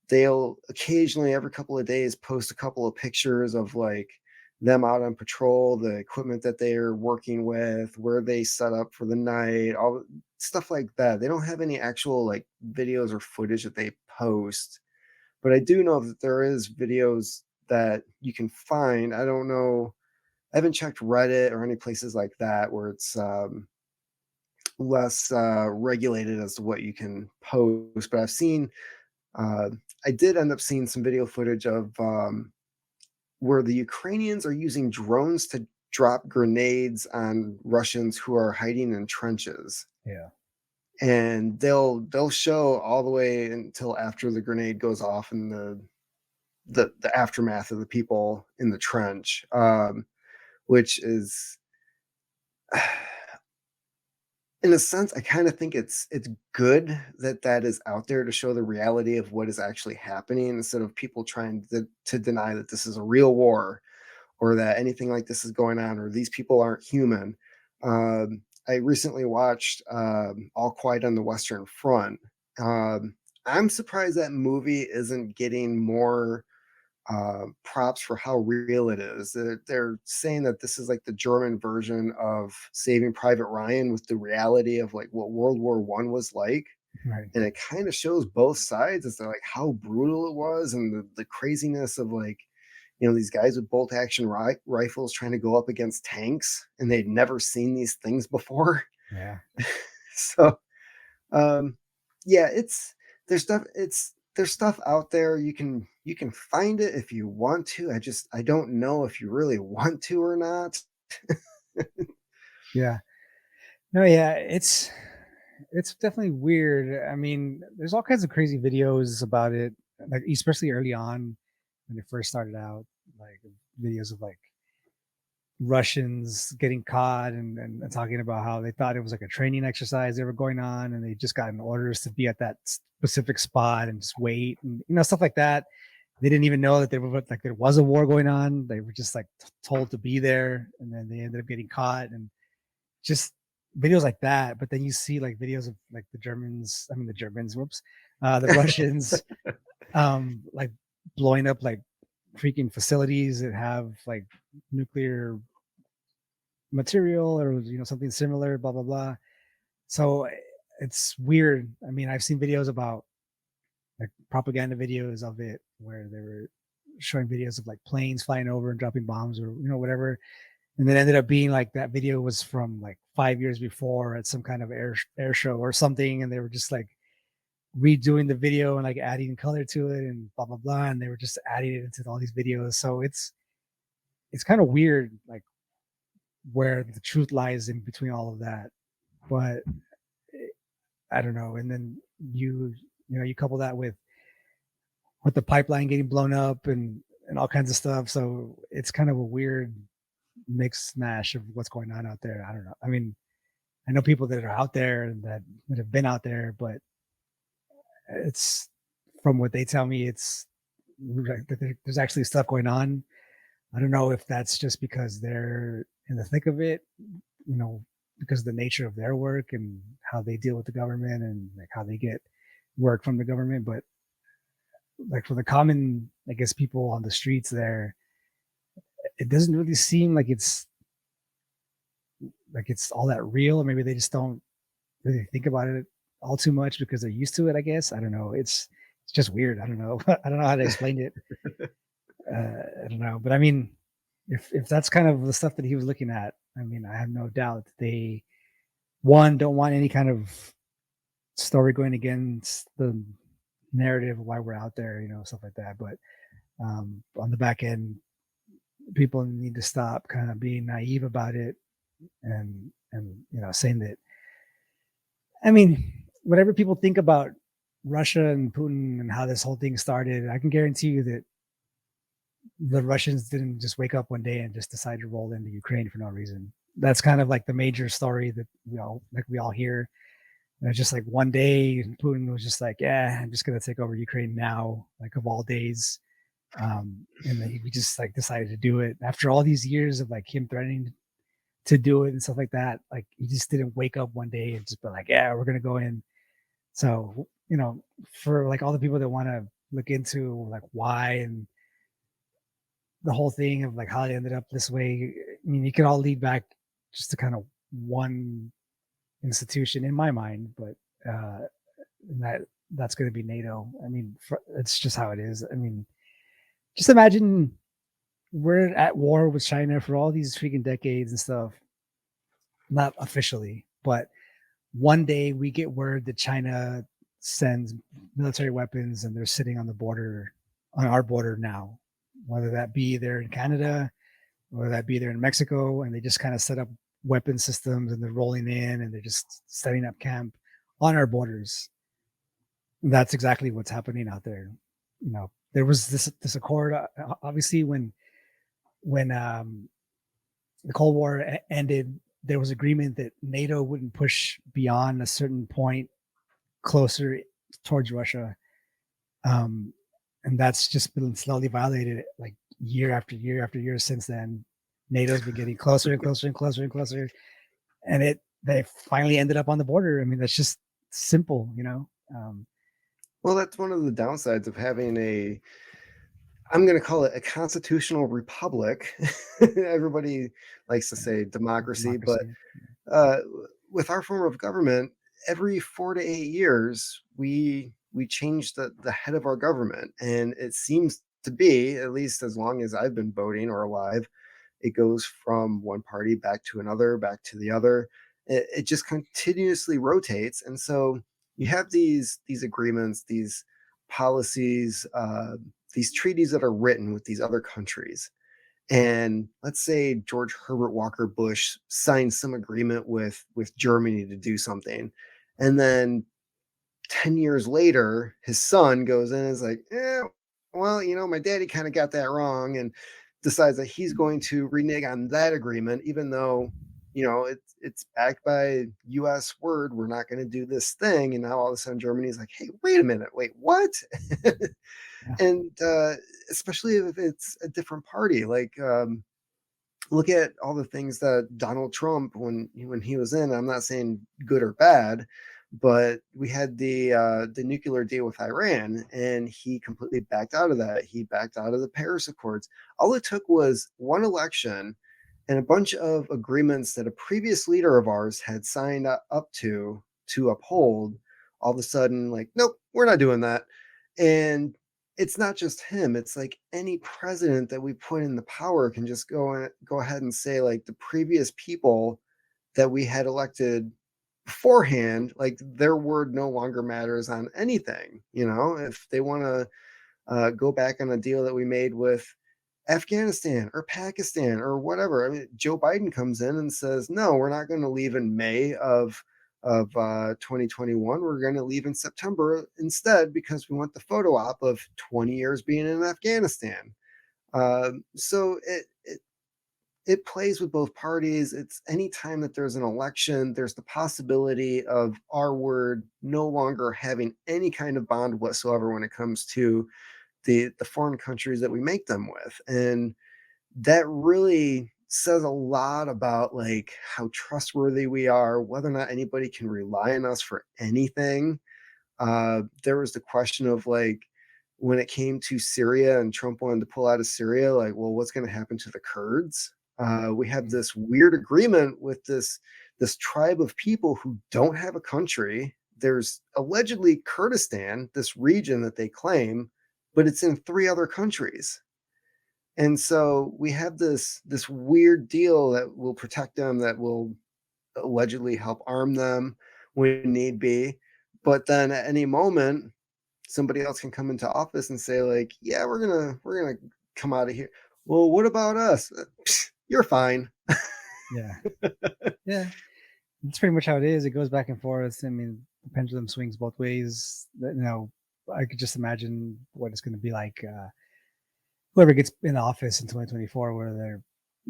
they'll occasionally, every couple of days, post a couple of pictures of like them out on patrol, the equipment that they're working with, where they set up for the night, all stuff like that. They don't have any actual like videos or footage that they post, but I do know that there is videos that you can find. I don't know. I haven't checked Reddit or any places like that where it's less regulated as to what you can post, but I've seen uh, I did end up seeing some video footage of where the Ukrainians are using drones to drop grenades on Russians who are hiding in trenches. Yeah. And they'll show all the way until after the grenade goes off, and the aftermath of the people in the trench, which is in a sense, I kind of think it's good that that is out there to show the reality of what is actually happening, instead of people trying to deny that this is a real war, or that anything like this is going on, or these people aren't human. I recently watched All Quiet on the Western Front. Um, I'm surprised that movie isn't getting more props for how real it is. They're saying that this is like the German version of Saving Private Ryan, with the reality of like what World War I was like. Right. And it kind of shows both sides as to like how brutal it was, and the craziness of like, these guys with bolt action rifles trying to go up against tanks, and they'd never seen these things before. Yeah. So um, yeah, there's stuff out there. You can find it if you want to. I don't know if you really want to or not. Yeah. No, yeah, it's definitely weird. I mean, there's all kinds of crazy videos about it, like especially early on when it first started out, like videos of like Russians getting caught and talking about how they thought it was like a training exercise they were going on, and they just gotten orders to be at that specific spot and just wait, and stuff like that. They didn't even know that there was a war going on. They were just like told to be there, and then they ended up getting caught, and just videos like that. But then you see like videos of like the Germans, whoops, the Russians, like blowing up like freaking facilities that have like nuclear material or something similar, blah blah blah. So it's weird. I mean, I've seen videos about like propaganda videos of it where they were showing videos of like planes flying over and dropping bombs or whatever, and then ended up being like that video was from like 5 years before at some kind of air show or something, and they were just like redoing the video and like adding color to it and blah blah blah, and they were just adding it into all these videos. So it's kind of weird, like where the truth lies in between all of that. But I don't know. And then you couple that with the pipeline getting blown up and all kinds of stuff. So it's kind of a weird mix mash of what's going on out there. I don't know. I mean, I know people that are out there and that have been out there, but it's from what they tell me, it's like there's actually stuff going on. I don't know if that's just because they're in the thick of it, because of the nature of their work and how they deal with the government and like how they get work from the government. But like for the common, I guess, people on the streets there, it doesn't really seem like it's all that real, or maybe they just don't really think about it all too much because they're used to it. I guess I don't know. It's just weird. I don't know. I don't know how to explain it. I don't know, but I mean, if that's kind of the stuff that he was looking at, I mean, I have no doubt that they one don't want any kind of story going against the narrative of why we're out there, stuff like that. But on the back end, people need to stop kind of being naive about it and saying that. I mean, whatever people think about Russia and Putin and how this whole thing started, I can guarantee you that the Russians didn't just wake up one day and just decide to roll into Ukraine for no reason. That's kind of like the major story that we all hear. And it's just like one day Putin was just like, yeah, I'm just gonna take over Ukraine now, like of all days. And then we just like decided to do it after all these years of like him threatening to do it and stuff like that. Like he just didn't wake up one day and just be like, yeah, we're gonna go in. So for like all the people that want to look into like why and the whole thing of like how they ended up this way, I mean, it could all lead back just to kind of one institution in my mind, but and that's going to be NATO. I mean, it's just how it is. I mean, just imagine we're at war with China for all these freaking decades and stuff. Not officially, but one day we get word that China sends military weapons and they're sitting on the border, on our border now, whether that be there in Canada, whether that be there in Mexico, and they just kind of set up weapon systems and they're rolling in and they're just setting up camp on our borders. And that's exactly what's happening out there. There was this accord, obviously, when the Cold War ended, there was agreement that NATO wouldn't push beyond a certain point closer towards Russia. And that's just been slowly violated like year after year after year since then. NATO's been getting closer and closer and closer and closer. And they finally ended up on the border. I mean, that's just simple. Well, that's one of the downsides of having I'm going to call it a constitutional republic. Everybody likes to say democracy, but Democracy. uh, with our form of government, every 4 to 8 years, we change the head of our government, and it seems to be, at least as long as I've been voting or alive, it goes from one party back to another, back to the other. It just continuously rotates, and so you have these agreements, these policies, these treaties that are written with these other countries. And let's say George Herbert Walker Bush signed some agreement with Germany to do something, and then 10 years later, his son goes in and is like, well, my daddy kind of got that wrong, and decides that he's going to renege on that agreement, even though, it's backed by US word, we're not going to do this thing. And now all of a sudden Germany's like, hey, wait a minute, wait, what? Yeah. And especially if it's a different party, like, look at all the things that Donald Trump, when he was in, I'm not saying good or bad, but we had the nuclear deal with Iran, and he completely backed out of that. He backed out of the Paris Accords. All it took was one election and a bunch of agreements that a previous leader of ours had signed up to uphold. All of a sudden, like, nope, we're not doing that. And it's not just him. It's like any president that we put in the power can just go ahead and say, like, the previous people that we had elected beforehand, like, their word no longer matters on anything. If they want to go back on a deal that we made with Afghanistan or Pakistan or whatever. I mean, Joe Biden comes in and says, "No, we're not going to leave in May of 2021. We're going to leave in September instead because we want the photo op of 20 years being in Afghanistan." So it plays with both parties. It's anytime that there's an election, there's the possibility of our word no longer having any kind of bond whatsoever when it comes to the foreign countries that we make them with. And that really says a lot about, like, how trustworthy we are, whether or not anybody can rely on us for anything. There was the question of, like, when it came to Syria and Trump wanted to pull out of Syria, like, well, what's going to happen to the Kurds? We have Mm. this weird agreement with this tribe of people who don't have a country. There's allegedly Kurdistan, this region that they claim, but it's in 3 other countries. And so we have this weird deal that will protect them, that will allegedly help arm them when need be. But then at any moment, somebody else can come into office and say, like, yeah, we're gonna come out of here. Well, what about us? You're fine. Yeah. Yeah. That's pretty much how it is. It goes back and forth. I mean, the pendulum swings both ways. I could just imagine what it's going to be like. Whoever gets in office in 2024, whether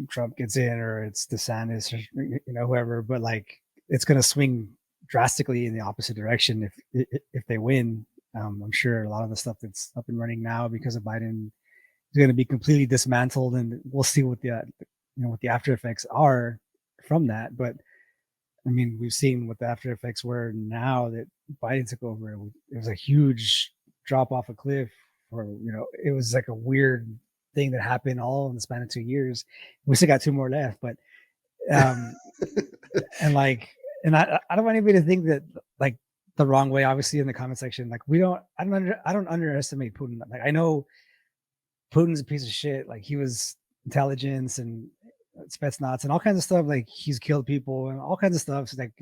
Trump gets in or it's DeSantis or whoever, but like it's going to swing drastically in the opposite direction if they win. I'm sure a lot of the stuff that's up and running now because of Biden is going to be completely dismantled, and we'll see what what the after effects are from that. But I mean, we've seen what the after effects were now that Biden took over. It was a huge drop off a cliff, or it was like a weird thing that happened all in the span of 2 years. We still got 2 more left, but um, and like, and I don't want anybody to think that like the wrong way. Obviously, in the comment section, like I don't underestimate Putin. Like I know Putin's a piece of shit. Like he was intelligence and Spetsnaz and all kinds of stuff. Like he's killed people and all kinds of stuff. So like,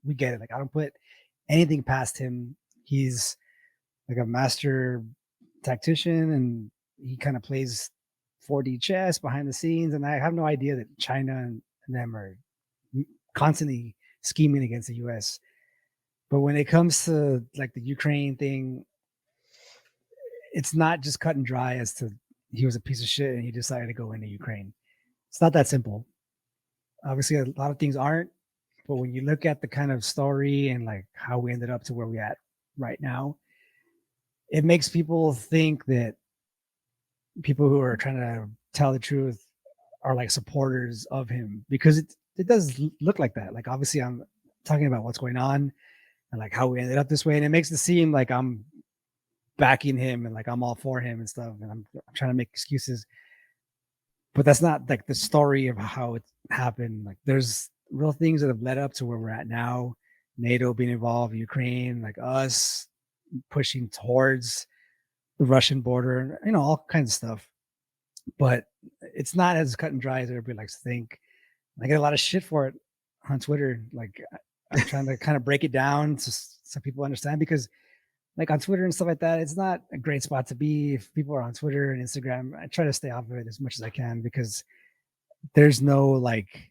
we get it. Like I don't put anything past him. He's like a master tactician and he kind of plays 4D chess behind the scenes. And I have no idea that China and them are constantly scheming against the US. But when it comes to like the Ukraine thing, it's not just cut and dry as to he was a piece of shit and he decided to go into Ukraine. It's not that simple. Obviously, a lot of things aren't, but when you look at the kind of story and like how we ended up to where we at right now, it makes people think that people who are trying to tell the truth are like supporters of him, because it does look like that. Like obviously, I'm talking about what's going on and like how we ended up this way, and it makes it seem like I'm backing him and like I'm all for him and stuff, and I'm trying to make excuses. But that's not like the story of how it happened. Like there's real things that have led up to where we're at now. NATO being involved, Ukraine, like us pushing towards the Russian border, all kinds of stuff. But it's not as cut and dry as everybody likes to think. I get a lot of shit for it on Twitter. Like I'm trying to kind of break it down so people understand, because like on Twitter and stuff like that, it's not a great spot to be. If people are on Twitter and Instagram, I try to stay off of it as much as I can, because there's no like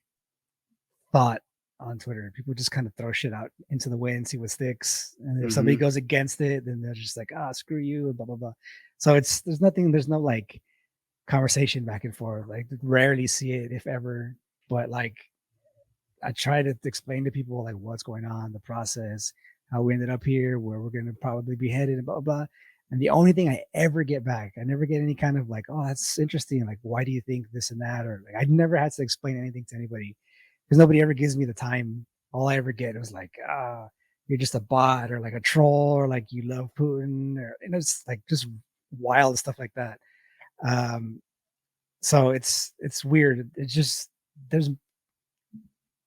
thought on Twitter. People just kind of throw shit out into the wind and see what sticks. And if somebody goes against it, then they're just like, screw you, and blah, blah, blah. So there's no like conversation back and forth. Like rarely see it, if ever. But like I try to explain to people like what's going on, the process, how we ended up here, where we're going to probably be headed, and blah, blah, blah. And the only thing I ever get back, I never get any kind of like, oh, that's interesting. Like, why do you think this and that? Or like, I never had to explain anything to anybody, because nobody ever gives me the time. All I ever get was like, you're just a bot, or like a troll, or like you love Putin, or it's like just wild stuff like that. So it's weird. It's just there's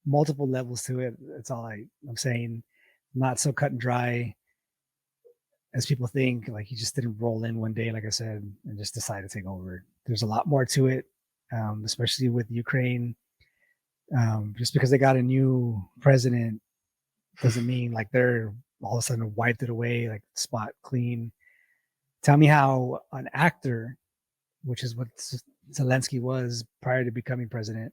multiple levels to it. That's all I'm saying. Not so cut and dry as people think. Like he just didn't roll in one day, like I said, and just decide to take over. There's a lot more to it, especially with Ukraine. Just because they got a new president doesn't mean like they're all of a sudden wiped it away, like spot clean. Tell me how an actor, which is what Zelensky was prior to becoming president,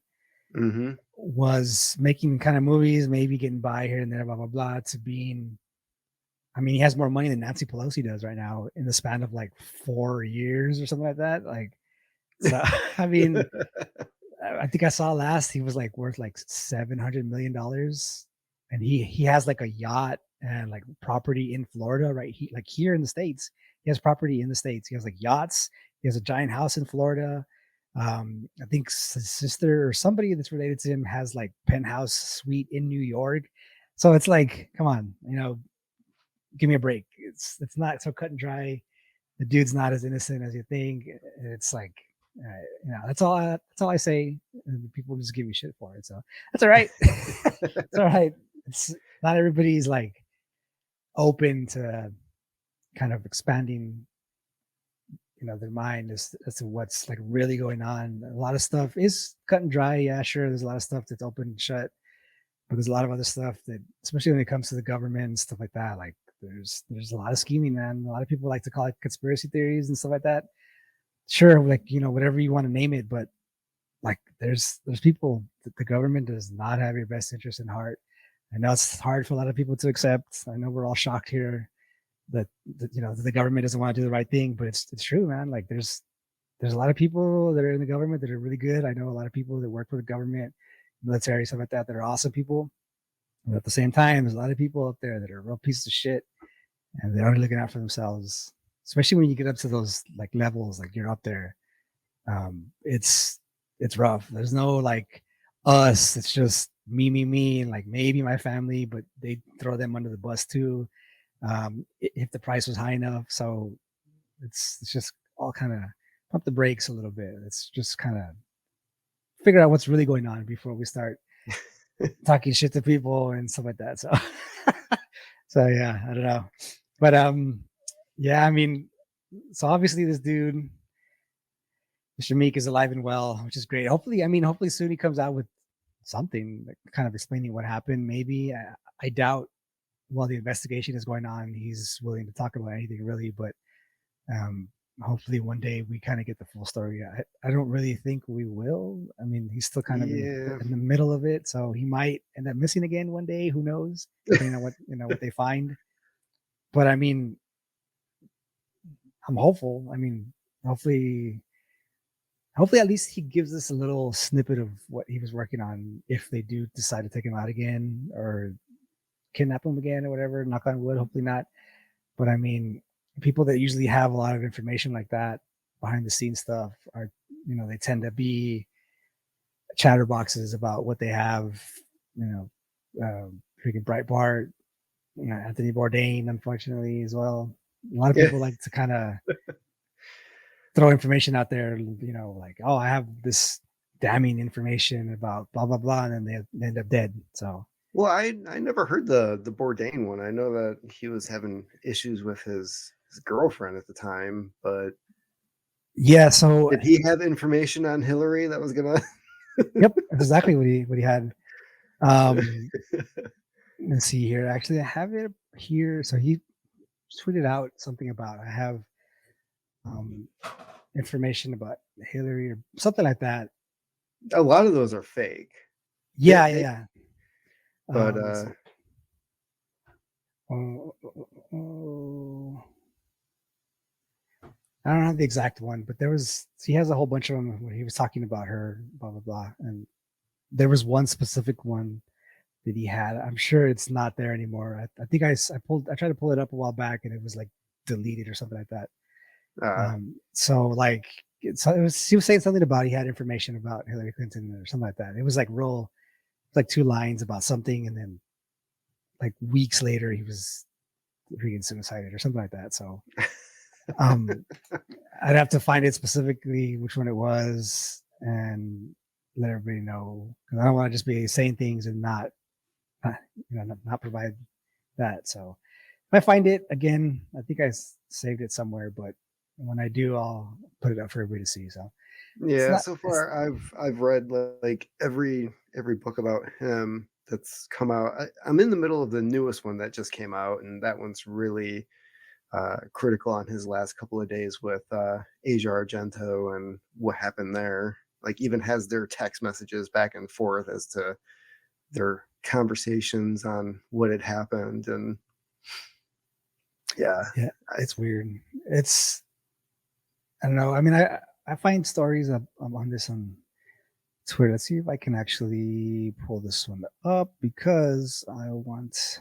was making kind of movies, maybe getting by here and there, blah, blah, blah, to being, I mean, he has more money than Nancy Pelosi does right now in the span of like 4 years or something like that. Like, so, I mean, I think I saw last he was like worth like $700 million, and he has like a yacht and like property in Florida, right? He like here in the States, he has property in the States. He has like yachts. He has a giant house in Florida. I think his sister or somebody that's related to him has like penthouse suite in New York. So it's like, come on, give me a break. It's not so cut and dry. the dude's not as innocent as you think. It's like, that's all I say, and people just give me shit for it. So that's all right. It's all right. It's not everybody's like open to kind of expanding, their mind as to what's like really going on. A lot of stuff is cut and dry. Yeah, sure. There's a lot of stuff that's open and shut, but there's a lot of other stuff that, especially when it comes to the government and stuff like that, like there's a lot of scheming, man. A lot of people like to call it conspiracy theories and stuff like that. Sure, like whatever you want to name it, but like there's people that the government does not have your best interest in heart. I know it's hard for a lot of people to accept. I know we're all shocked here that the government doesn't want to do the right thing, but it's true, man. Like there's a lot of people that are in the government that are really good. I know a lot of people that work for the government, military, stuff like that are awesome people. But at the same time, there's a lot of people up there that are real pieces of shit, and they're only looking out for themselves. Especially when you get up to those like levels, like you're up there. It's rough. There's no like us. It's just me, and like maybe my family, but they throw them under the bus too, if the price was high enough. So it's just all kind of pump the brakes a little bit. It's just kind of figure out what's really going on before we start talking shit to people and stuff like that. So so yeah, I don't know. But yeah, I mean, so obviously this dude, Mr. Meek, is alive and well, which is great. Hopefully soon he comes out with something like kind of explaining what happened. Maybe I doubt while the investigation is going on, he's willing to talk about anything really, but hopefully one day we kind of get the full story. I don't really think we will. I mean, he's still kind of in the middle of it, so he might end up missing again one day. Who knows? Depending on what they find. But I mean, I'm hopeful. I mean, hopefully at least he gives us a little snippet of what he was working on if they do decide to take him out again or kidnap him again or whatever. Knock on wood, hopefully not. But I mean, people that usually have a lot of information like that, behind the scenes stuff, are they tend to be chatterboxes about what they have. Freaking Breitbart, Anthony Bourdain, unfortunately, as well. A lot of people like to kind of throw information out there, like, oh, I have this damning information about blah blah blah, and then they end up dead. So Well, I never heard the Bourdain one. I know that he was having issues with his girlfriend at the time, but yeah, so did he have information on Hillary that was gonna? Yep, that's exactly what he had. Let's see here. Actually, I have it here. So he tweeted out something about I have um, information about Hillary or something like that. A lot of those are fake. Yeah, yeah. But I don't have the exact one, but he has a whole bunch of them where he was talking about her, blah blah blah, and there was one specific one that he had. I'm sure it's not there anymore. I think I tried to pull it up a while back and it was like deleted or something like that. So like he was saying something about he had information about Hillary Clinton or something like that. It was like like 2 lines about something, and then like weeks later he was freaking suicided or something like that. So I'd have to find it specifically which one it was and let everybody know, because I don't want to just be saying things and not provide that. So if I find it again, I think I saved it somewhere, but when I do, I'll put it up for everybody to see. So yeah, so far I've read like every book about him that's come out. I'm in the middle of the newest one that just came out, and that one's really critical on his last couple of days with Asia Argento and what happened there. Like even has their text messages back and forth as to their conversations on what had happened. And yeah, it's weird. I don't know. I mean, I find stories on this on Twitter. Let's see if I can actually pull this one up because I want.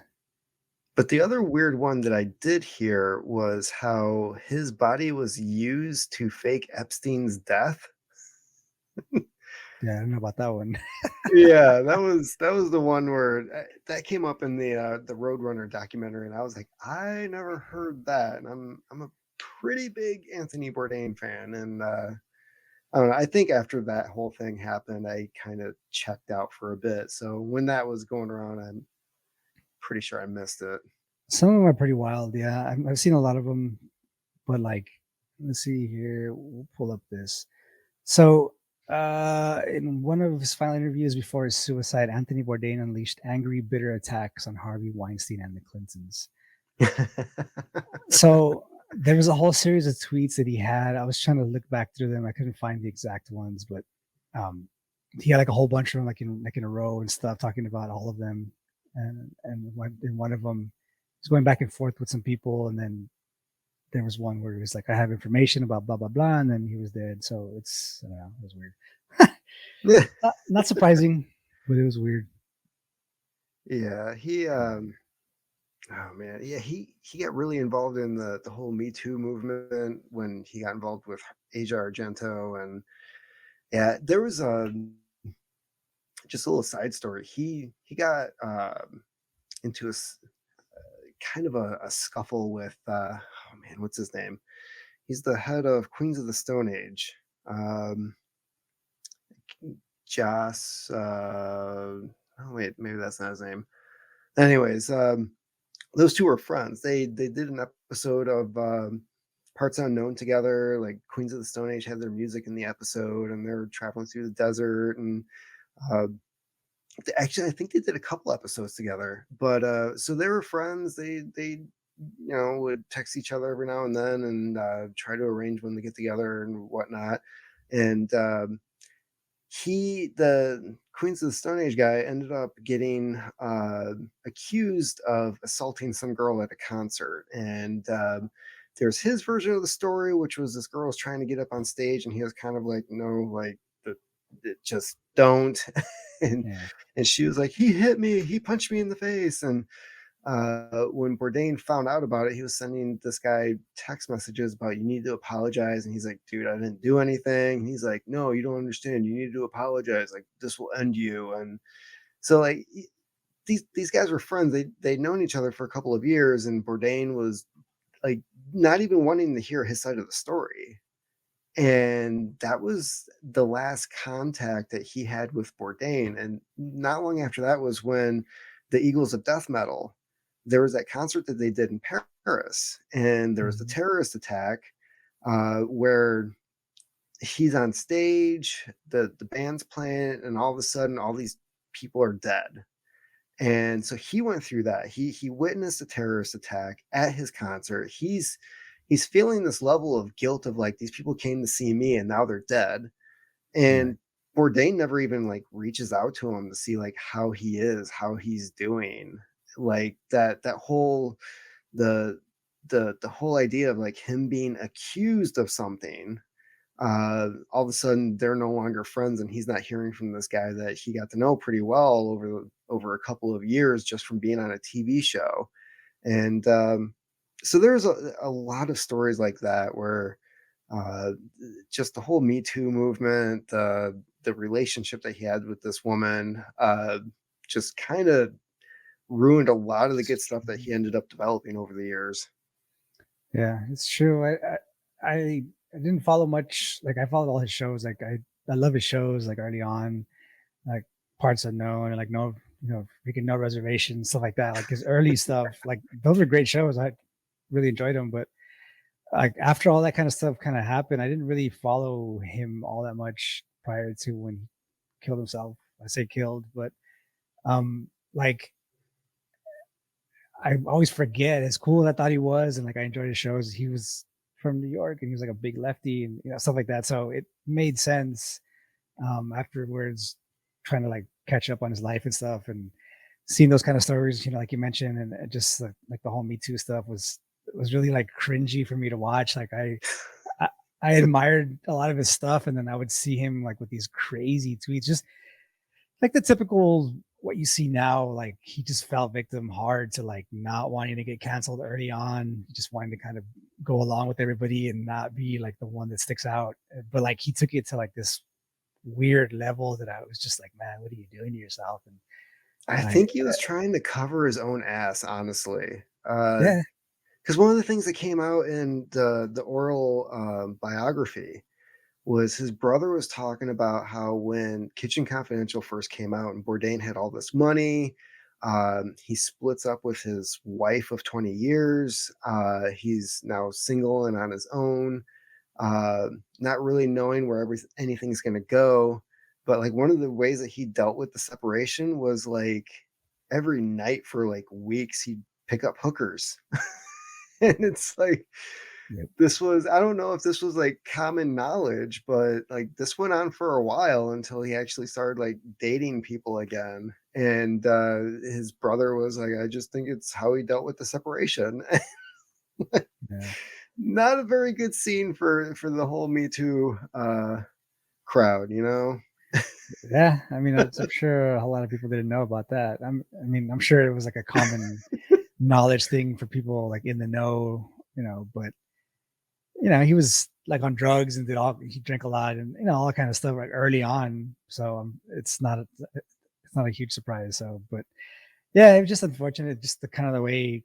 But the other weird one that I did hear was how his body was used to fake Epstein's death. Yeah, I don't know about that one. Yeah, that was the one where that came up in the Roadrunner documentary, and I was like, I never heard that, and I'm a pretty big Anthony Bourdain fan, and I don't know. I think after that whole thing happened, I kind of checked out for a bit. So when that was going around, I'm pretty sure I missed it. Some of them are pretty wild. Yeah, I've seen a lot of them, but like, let's see here. We'll pull up this. So, in one of his final interviews before his suicide, Anthony Bourdain unleashed angry, bitter attacks on Harvey Weinstein and the Clintons. So there was a whole series of tweets that he had. I was trying to look back through them. I couldn't find the exact ones, but um, he had like a whole bunch of them, like in a row and stuff, talking about all of them. And in one of them, he's going back and forth with some people, and then there was one where he was like, "I have information about blah blah blah," and then he was dead. So it's, I don't know, it was weird. Not surprising, but it was weird. Yeah, he oh man, yeah, he got really involved in the whole Me Too movement when he got involved with Asia Argento, and yeah, there was just a little side story. He got into kind of a scuffle with oh man, what's his name? He's the head of Queens of the Stone Age. Um, Joss. Oh wait, maybe that's not his name. Anyways, those two were friends. They did an episode of Parts Unknown together. Like Queens of the Stone Age had their music in the episode, and they're traveling through the desert. And uh, actually, I think they did a couple episodes together. But so they were friends. They would text each other every now and then and try to arrange when they get together and whatnot. And the Queens of the Stone Age guy ended up getting accused of assaulting some girl at a concert. And there's his version of the story, which was this girl was trying to get up on stage, and he was kind of like, no, like, just don't. and Yeah, and she was like, he hit me, he punched me in the face. And when Bourdain found out about it, he was sending this guy text messages about, you need to apologize. And he's like, dude, I didn't do anything. And he's like, no, you don't understand. You need to apologize. Like, this will end you. And so like these guys were friends. They'd known each other for a couple of years, and Bourdain was like not even wanting to hear his side of the story. And that was the last contact that he had with Bourdain. And not long after that was when the Eagles of Death Metal, there was that concert that they did in Paris, and there was the mhm, terrorist attack where he's on stage, the band's playing, and all of a sudden, all these people are dead. And so he went through that. He witnessed a terrorist attack at his concert. He's feeling this level of guilt of like, these people came to see me and now they're dead. right. And Bourdain never even like reaches out to him to see like how he is, how he's doing. Like that whole the the whole idea of like him being accused of something, all of a sudden they're no longer friends, and he's not hearing from this guy that he got to know pretty well over a couple of years just from being on a TV show. And so there's a lot of stories like that where uh, just the whole Me Too movement, the relationship that he had with this woman, just kind of ruined a lot of the good stuff that he ended up developing over the years. Yeah, it's true. I I didn't follow much. Like I followed all his shows. Like I love his shows. Like early on, like Parts Unknown and like no, freaking No Reservation, stuff like that. Like his early stuff. Like those were great shows. I really enjoyed them. But like after all that kind of stuff kind of happened, I didn't really follow him all that much prior to when he killed himself. I say killed, but like I always forget as cool as I thought he was, and like I enjoyed his shows. He was from New York, and he was like a big lefty, and stuff like that. So it made sense afterwards, trying to like catch up on his life and stuff, and seeing those kind of stories, like you mentioned, and it just like the whole Me Too stuff was really like cringy for me to watch. Like I, I admired a lot of his stuff, and then I would see him like with these crazy tweets, just like the typical what you see now. Like he just fell victim hard to like not wanting to get canceled early on, just wanting to kind of go along with everybody and not be like the one that sticks out. But like he took it to like this weird level that I was just like, man, what are you doing to yourself? I And I think he was trying to cover his own ass, honestly. yeah, because one of the things that came out in the oral biography was his brother was talking about how when Kitchen Confidential first came out and Bourdain had all this money, he splits up with his wife of 20 years. He's now single and on his own, not really knowing where anything's going to go. But like one of the ways that he dealt with the separation was like every night for like weeks, he'd pick up hookers. And it's like, Yep. this was, I don't know if this was like common knowledge, but like this went on for a while until he actually started like dating people again. And his brother was like, I just think it's how he dealt with the separation. Yeah. Not a very good scene for the whole Me Too crowd, you know? Yeah, I mean, I'm sure a lot of people didn't know about that. I mean, I'm sure it was like a common knowledge thing for people like in the know, but he was like on drugs and he drank a lot and all that kind of stuff like early on. So it's not a huge surprise. So, but yeah, it was just unfortunate, just the kind of the way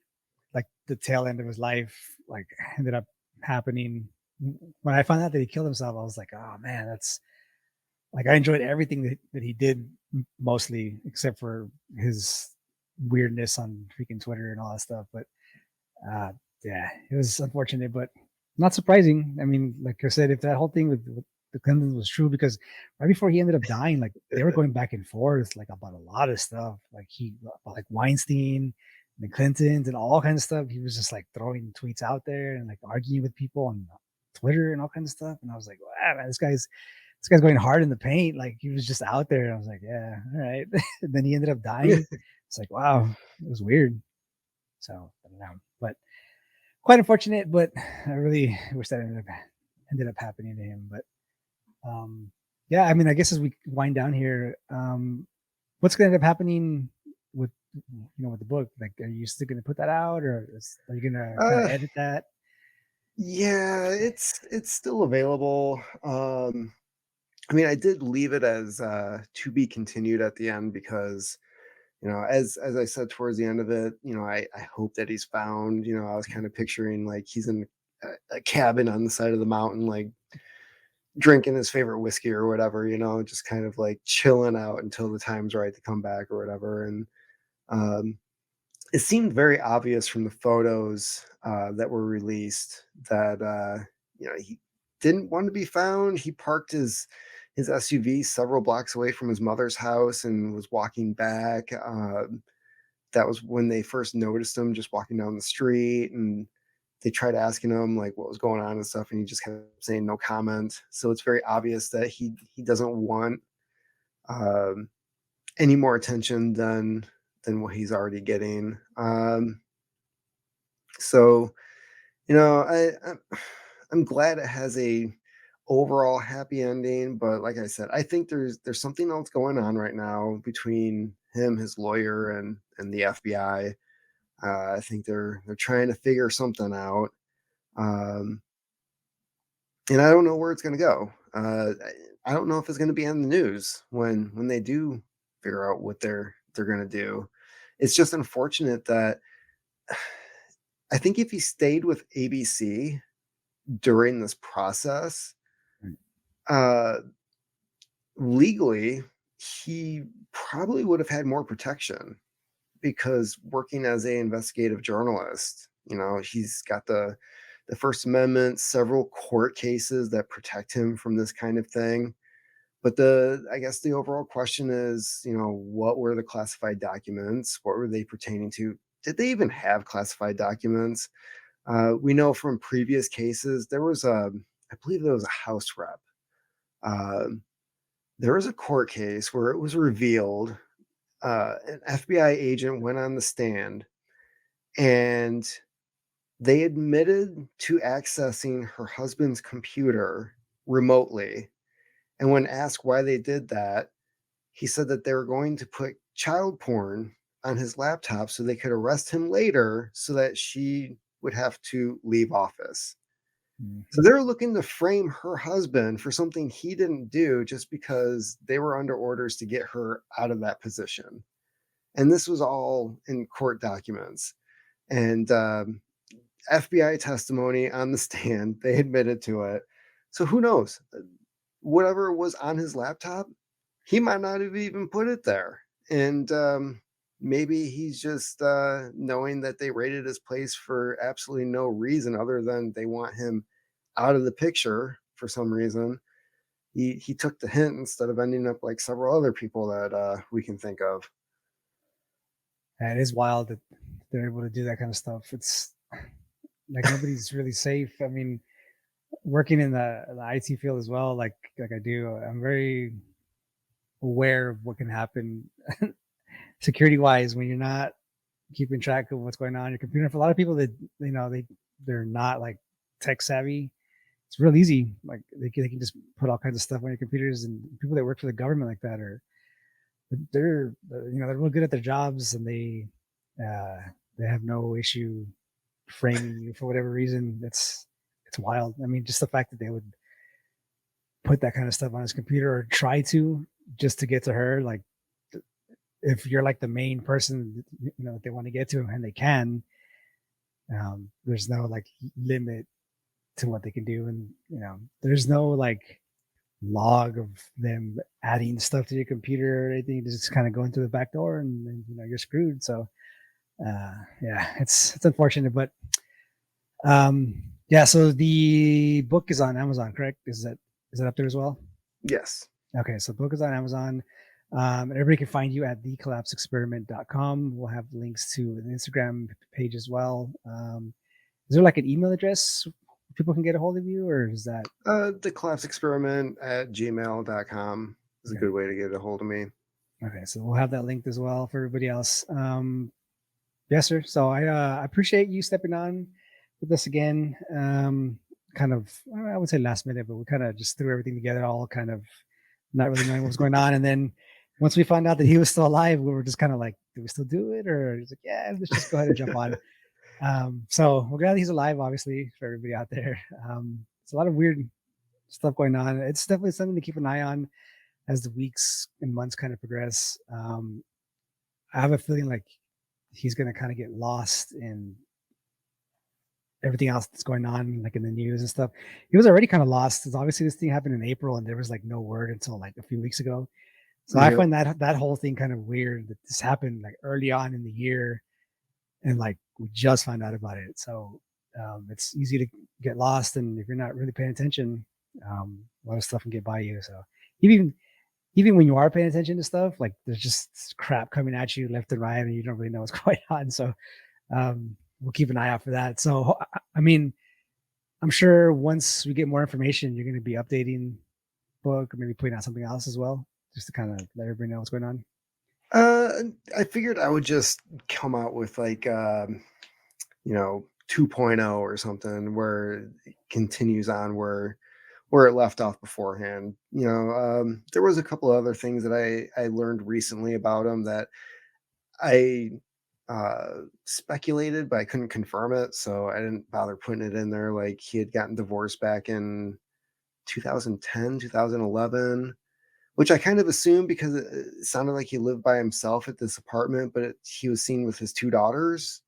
like the tail end of his life like ended up happening. When I found out that he killed himself, I was like, oh man, that's like I enjoyed everything that he did mostly, except for his weirdness on freaking Twitter and all that stuff. But uh, yeah, it was unfortunate, but not surprising. I mean, like I said, if that whole thing with the Clintons was true, because right before he ended up dying, like they were going back and forth like about a lot of stuff, like about like Weinstein and the Clintons and all kinds of stuff. He was just like throwing tweets out there and like arguing with people on Twitter and all kinds of stuff. And I was like, wow, man, this guy's going hard in the paint. Like he was just out there. I was like, yeah, all right. And then he ended up dying. It's like, wow, it was weird. So I don't know, but quite unfortunate. But I really wish that ended up happening to him. But yeah, I mean, I guess as we wind down here, what's going to end up happening with with the book? Like, are you still going to put that out, or are you going to kind of uh, edit that? yeah, it's still available. I mean, I did leave it as to be continued at the end because as I said towards the end of it, I hope that he's found. I was kind of picturing like he's in a cabin on the side of the mountain, like drinking his favorite whiskey or whatever, just kind of like chilling out until the time's right to come back or whatever. And um, it seemed very obvious from the photos that were released that he didn't want to be found. He parked his SUV several blocks away from his mother's house and was walking back. That was when they first noticed him just walking down the street, and they tried asking him like what was going on and stuff, and he just kept saying no comment. So it's very obvious that he doesn't want um, any more attention than what he's already getting. So I'm glad it has a overall happy ending, but like I said, I think there's something else going on right now between him, his lawyer, and the FBI. I think they're trying to figure something out, um, and I don't know where it's going to go. I don't know if it's going to be on the news when they do figure out what they're going to do. It's just unfortunate that I think if he stayed with ABC during this process, uh, legally, he probably would have had more protection because working as a investigative journalist, he's got the First Amendment, several court cases that protect him from this kind of thing. But I guess the overall question is, what were the classified documents? What were they pertaining to? Did they even have classified documents? We know from previous cases there was I believe there was a House rep. Um, there was a court case where it was revealed an FBI agent went on the stand and they admitted to accessing her husband's computer remotely. And when asked why they did that, he said that they were going to put child porn on his laptop so they could arrest him later so that she would have to leave office. So Mhm. they're looking to frame her husband for something he didn't do just because they were under orders to get her out of that position. And this was all in court documents. And FBI testimony on the stand. They admitted to it. So who knows? Whatever was on his laptop, he might not have even put it there. And maybe he's just knowing that they raided his place for absolutely no reason other than they want him out of the picture for some reason. He took the hint instead of ending up like several other people that we can think of. And it is wild that they're able to do that kind of stuff. It's like nobody's really safe. I mean, working in the IT field as well, like I do, I'm very aware of what can happen security wise when you're not keeping track of what's going on your computer. For a lot of people that they're not like tech savvy, it's real easy. Like they can just put all kinds of stuff on your computers, and people that work for the government like that are they're real good at their jobs, and uh, they have no issue framing you for whatever reason. It's wild. I mean, just the fact that they would put that kind of stuff on his computer or try to just to get to her, like if you're like the main person that they want to get to and they can, there's no like limit to what they can do, and there's no like log of them adding stuff to your computer or anything. You just kind of go into the back door and then, you're screwed. So yeah, it's unfortunate, but yeah. So the book is on Amazon, correct? Is that up there as well? Yes. Okay, so the book is on Amazon. And everybody can find you at thecollapseexperiment.com. We'll have links to an Instagram page as well. Is there like an email address people can get a hold of you, or is that The collapse experiment at gmail.com is a okay? good way to get a hold of me. Okay, so we'll have that linked as well for everybody else. Yes, sir. So I appreciate you stepping on with us again. Kind of, I would say last minute, but we kind of just threw everything together, all kind of not really knowing what was going on. And then once we found out that he was still alive, we were just kind of like, do we still do it? Or he's like, yeah, let's just go ahead and jump on. So we're glad he's alive, obviously, for everybody out there. It's a lot of weird stuff going on. It's definitely something to keep an eye on as the weeks and months kind of progress. I have a feeling like he's going to kind of get lost in everything else that's going on, like in the news and stuff. He was already kind of lost because obviously this thing happened in April and there was like no word until like a few weeks ago. So I Yep. find that whole thing kind of weird that this happened like early on in the year and like we just found out about it. So it's easy to get lost, and if you're not really paying attention, a lot of stuff can get by you. So even even when you are paying attention to stuff, like there's just crap coming at you left and right, and you don't really know what's going on. So we'll keep an eye out for that. So I mean, I'm sure once we get more information, you're going to be updating book or maybe putting out something else as well, just to kind of let everybody know what's going on. Uh, I figured I would just come out with like 2.0 or something where it continues on where it left off beforehand. There was a couple of other things that I learned recently about him that I speculated, but I couldn't confirm it, so I didn't bother putting it in there. Like he had gotten divorced back in 2010, 2011, which I kind of assumed because it sounded like he lived by himself at this apartment, but he was seen with his two daughters.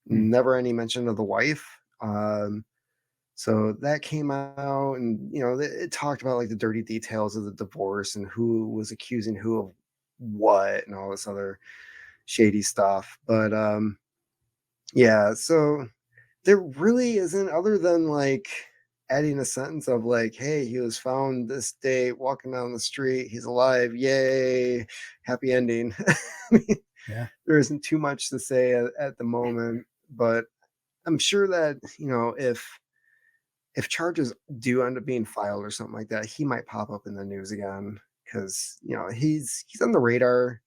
Hmm. Never any mention of the wife. So that came out, and it talked about like the dirty details of the divorce and who was accusing who of what and all this other shady stuff. But yeah, so there really isn't, other than like adding a sentence of like, hey, he was found this day walking down the street, he's alive, yay, happy ending. I mean, Yeah. there isn't too much to say at the moment, but I'm sure that if charges do end up being filed or something like that, he might pop up in the news again because he's on the radar.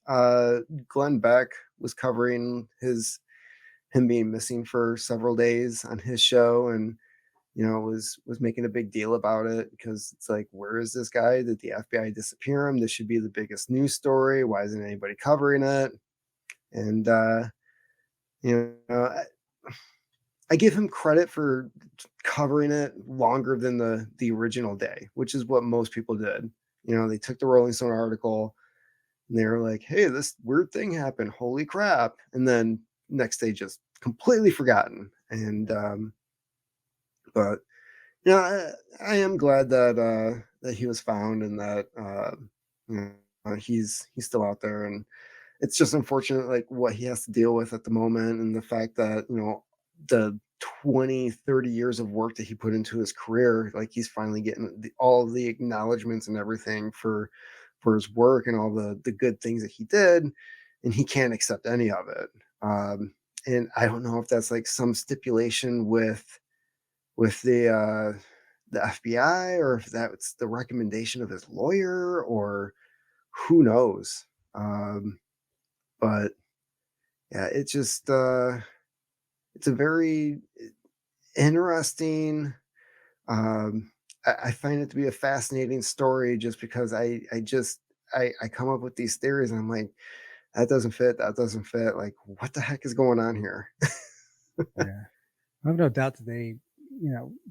Glenn Beck was covering him being missing for several days on his show, and was making a big deal about it because it's like, where is this guy? Did the FBI disappear him? This should be the biggest news story. Why isn't anybody covering it? And you know, I, I give him credit for covering it longer than the original day, which is what most people did. They took the Rolling Stone article and they were like, "Hey, this weird thing happened. Holy crap!" And then next day, just completely forgotten. And But I am glad that that he was found and that he's still out there. And it's just unfortunate, like what he has to deal with at the moment, and the fact that the 20, 30 years of work that he put into his career, like he's finally getting all of the acknowledgments and everything for his work and all the good things that he did, and he can't accept any of it. And I don't know if that's like some stipulation with the FBI, or if that's the recommendation of his lawyer, or who knows. But yeah, it's a very interesting. I find it to be a fascinating story, just because I come up with these theories and I'm like, that doesn't fit, that doesn't fit. Like, what the heck is going on here? Yeah, I have no doubt that they,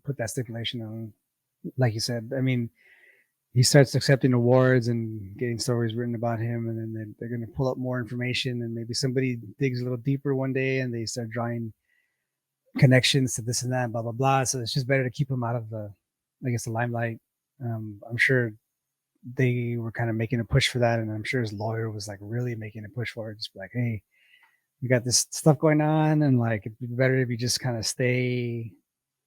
put that stipulation on. Like you said, I mean, he starts accepting awards and getting stories written about him, and then they're going to pull up more information, and maybe somebody digs a little deeper one day, and they start drawing connections to this and that, blah blah blah. So it's just better to keep him out of the, I guess, the limelight. I'm sure they were kind of making a push for that, and I'm sure his lawyer was like really making a push for it, just be like, hey, we got this stuff going on, and like it'd be better if you just kind of stay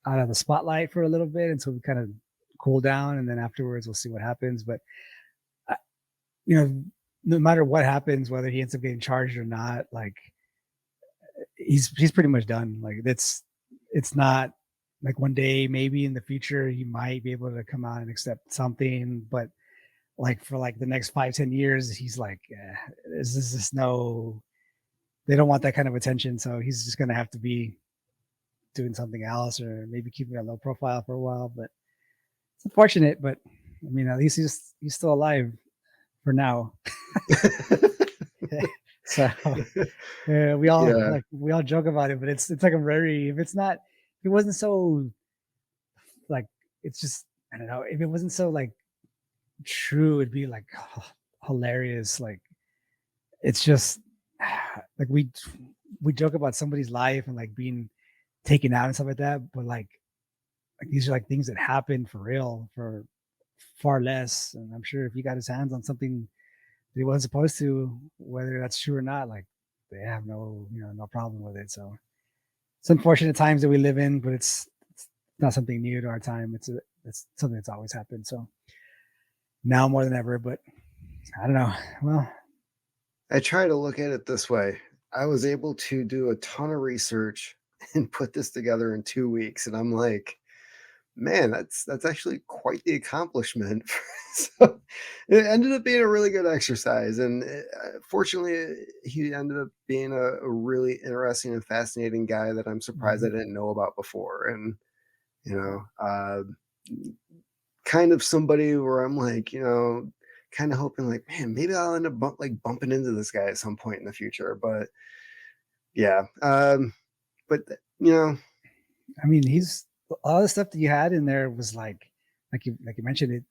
out of the spotlight for a little bit until we kind of cool down, and then afterwards we'll see what happens. But uh, no matter what happens, whether he ends up getting charged or not, like he's pretty much done. Like it's not like one day maybe in the future he might be able to come out and accept something, but like for like the next 5-10 years, he's like, this is just no. They don't want that kind of attention, so he's just gonna have to be doing something else, or maybe keeping a low profile for a while. But it's unfortunate. But I mean, at least he's still alive for now. So Yeah. we all joke about it, but it's like a very, if it's not, if it wasn't so like, it's just, I don't know, if it wasn't so like true, it'd be like hilarious. Like it's just like we joke about somebody's life and like being taken out and stuff like that, but like these are like things that happen for real for far less. And I'm sure if he got his hands on something that he wasn't supposed to, whether that's true or not, like they have no problem with it. So it's unfortunate times that we live in, but it's not something new to our time. It's something that's always happened. So now more than ever, but I don't know. Well, I try to look at it this way. I was able to do a ton of research and put this together in 2 weeks, and I'm like, man, that's actually quite the accomplishment. So it ended up being a really good exercise, and fortunately, he ended up being a really interesting and fascinating guy that I'm surprised I mhm, didn't know about before. And you yeah, know, kind of somebody where I'm like, kind of hoping like, man, maybe I'll end up bumping into this guy at some point in the future. But yeah, but I mean, he's all the stuff that you had in there was like you mentioned it.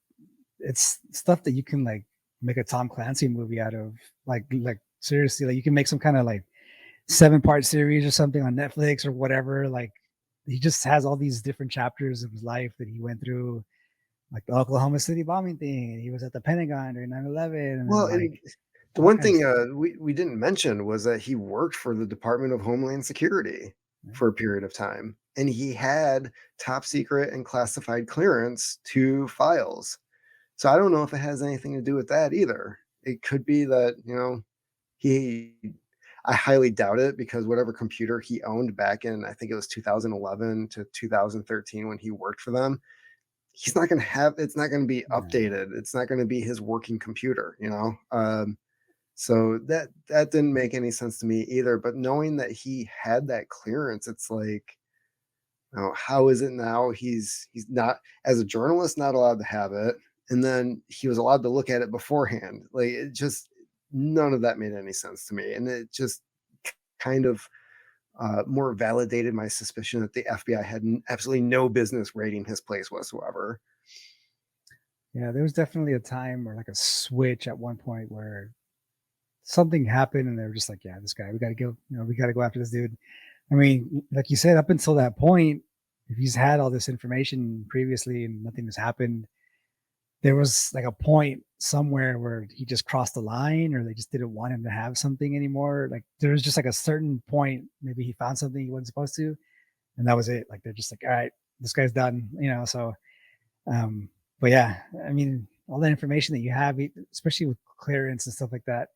It's stuff that you can like make a Tom Clancy movie out of. Like seriously, like you can make some kind of like 7-part series or something on Netflix or whatever. Like he just has all these different chapters of his life that he went through, like the Oklahoma City bombing thing, and he was at the Pentagon during 9/11, and then well, like and the all one kinds of thing stuff. we didn't mention was that he worked for the Department of Homeland Security Right? for a period of time, and he had top secret and classified clearance to files. So I don't know if it has anything to do with that either. It could be that he. I highly doubt it, because whatever computer he owned back in, I think it was 2011 to 2013 when he worked for them, he's not going to have, it's not going to be Yeah. updated. It's not going to be his working computer. So that didn't make any sense to me either. But knowing that he had that clearance, it's like, how is it now he's not, as a journalist, not allowed to have it, and then he was allowed to look at it beforehand? Like, it just, none of that made any sense to me, and it just kind of more validated my suspicion that the FBI had absolutely no business raiding his place whatsoever. Yeah, there was definitely a time or like a switch at one point where something happened and they were just like, yeah, this guy, we got to go, we got to go after this dude. I mean, like you said, up until that point, if he's had all this information previously and nothing has happened, there was like a point somewhere where he just crossed the line, or they just didn't want him to have something anymore. Like there was just like a certain point, maybe he found something he wasn't supposed to, and that was it. Like they're just like, all right, this guy's done, So, um, but yeah, I mean, all that information that you have, especially with clearance and stuff like that.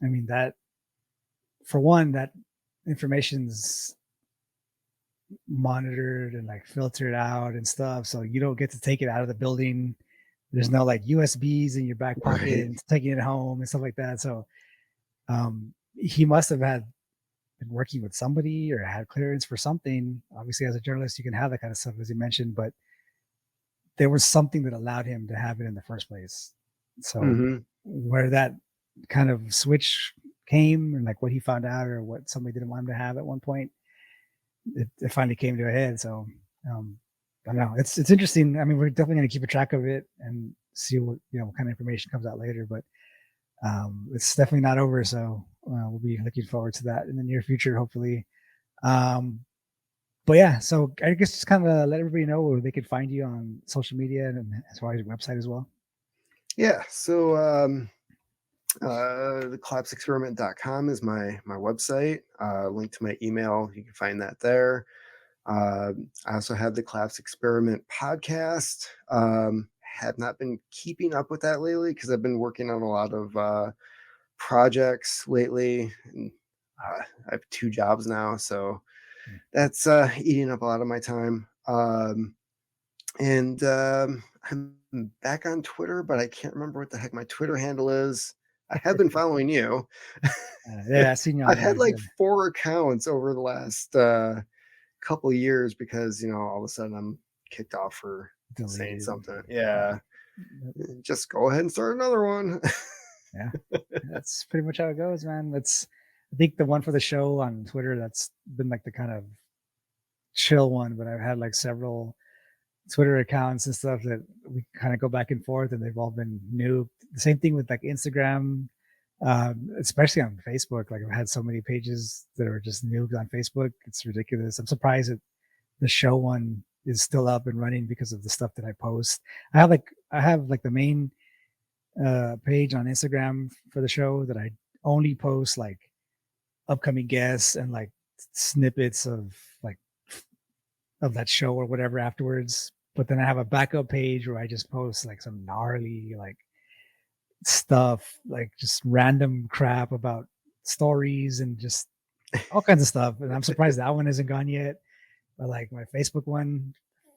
I mean, that for one, that information's monitored and like filtered out and stuff, so you don't get to take it out of the building. There's no like USBs in your back pocket Right. and taking it home and stuff like that. So he must have had been working with somebody or had clearance for something. Obviously, as a journalist, you can have that kind of stuff, as you mentioned, but there was something that allowed him to have it in the first place. So Hmm. where that kind of switch came, and like what he found out or what somebody didn't want him to have at one point, it finally came to a head. So um, I don't know. It's interesting. I mean, we're definitely going to keep a track of it and see what what kind of information comes out later. But it's definitely not over. So we'll be looking forward to that in the near future, hopefully. Um, but yeah, so I guess just kind of let everybody know where they could find you on social media and as far as your website as well. Yeah. So thecollapseexperiment.com is my website. Link to my email. You can find that there. I also have the Collapse Experiment podcast. Have not been keeping up with that lately because I've been working on a lot of projects lately. And, I have 2 jobs now, so Mm. that's eating up a lot of my time. And I'm back on Twitter, but I can't remember what the heck my Twitter handle is. I have been following you. Yeah, I seen you on I've had there. like Yeah, 4 accounts over the last couple of years because all of a sudden I'm kicked off for saying deleted. something. Yeah, Yep. just go ahead and start another one. Yeah, that's pretty much how it goes, man. That's I think the one for the show on Twitter that's been like the kind of chill one, but I've had like several Twitter accounts and stuff that we kind of go back and forth, and they've all been new. The same thing with like Instagram, especially on Facebook. Like I've had so many pages that are just nuked on Facebook. It's ridiculous. I'm surprised that the show one is still up and running because of the stuff that I post. I have like the main page on Instagram for the show that I only post like upcoming guests and like snippets like of that show or whatever afterwards. But then I have a backup page where I just post like some gnarly like stuff, like just random crap about stories and just all kinds of stuff. And I'm surprised that one isn't gone yet. But like my Facebook one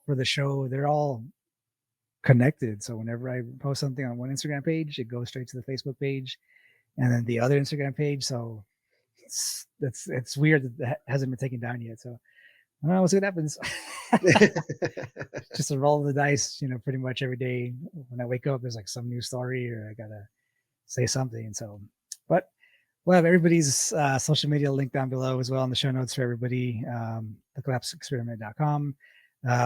for the show, they're all connected. So whenever I post something on one Instagram page, it goes straight to the Facebook page and then the other Instagram page. So it's weird that that hasn't been taken down yet. So I don't know, we'll see what happens. Just a roll of the dice, pretty much every day when I wake up, there's like some new story or I gotta say something. So, but we'll have everybody's social media link down below as well in the show notes for everybody. Thecollapseexperiment.com.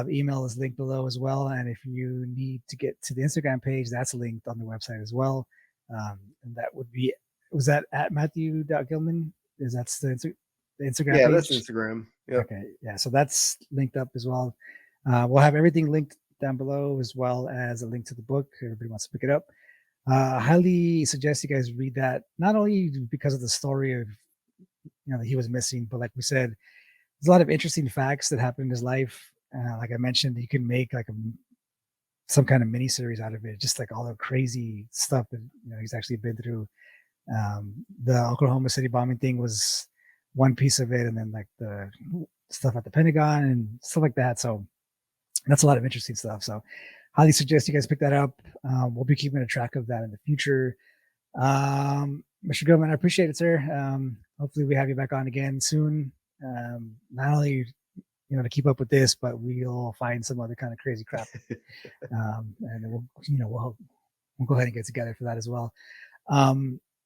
Email is linked below as well. And if you need to get to the Instagram page, that's linked on the website as well. And that would be, was that at Matthew.Gilman? Is that's the Instagram Yeah, that's page? Instagram. Yep. Okay. Yeah. So that's linked up as well. We'll have everything linked down below as well as a link to the book. If everybody wants to pick it up. Highly suggest you guys read that, not only because of the story of that he was missing, but like we said, there's a lot of interesting facts that happened in his life. Like I mentioned, you can make like some kind of mini series out of it, just like all the crazy stuff that he's actually been through. The Oklahoma City bombing thing was one piece of it, and then like the stuff at the Pentagon and stuff like that. So that's a lot of interesting stuff. So highly suggest you guys pick that up. We'll be keeping a track of that in the future. Mr. Gilman, I appreciate it, sir. Hopefully we have you back on again soon. Not only to keep up with this, but we'll find some other kind of crazy crap, and we'll go ahead and get together for that as well.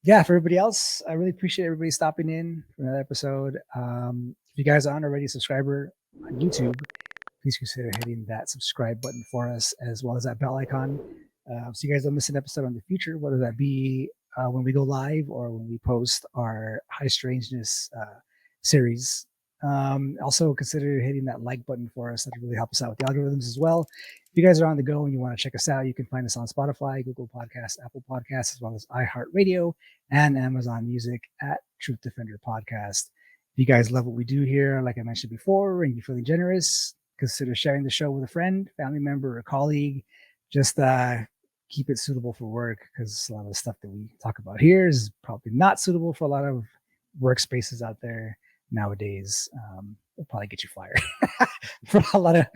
Yeah, for everybody else, I really appreciate everybody stopping in for another episode. If you guys aren't already a subscriber on YouTube, please consider hitting that subscribe button for us, as well as that bell icon. So you guys don't miss an episode in the future, whether that be when we go live or when we post our high strangeness series. Also consider hitting that like button for us. That really helps us out with the algorithms as well. If you guys are on the go and you want to check us out, you can find us on Spotify, Google Podcasts, Apple Podcasts, as well as iHeartRadio and Amazon Music at Truth Defender Podcast. If you guys love what we do here, like I mentioned before, and you're feeling generous, consider sharing the show with a friend, family member, or colleague. Just keep it suitable for work, because a lot of the stuff that we talk about here is probably not suitable for a lot of workspaces out there nowadays. It'll probably get you fired for a lot of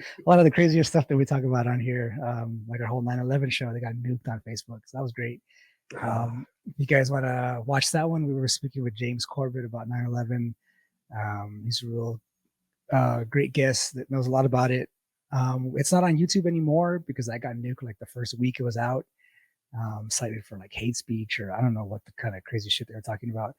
the crazier stuff that we talk about on here. Like our whole 9/11 show, they got nuked on Facebook, so that was great. If you guys want to watch that one, we were speaking with James Corbett about 9/11. He's a real great guest that knows a lot about it. It's not on YouTube anymore because I got nuked like the first week it was out, cited for like hate speech, or I don't know what the kind of crazy shit they were talking about.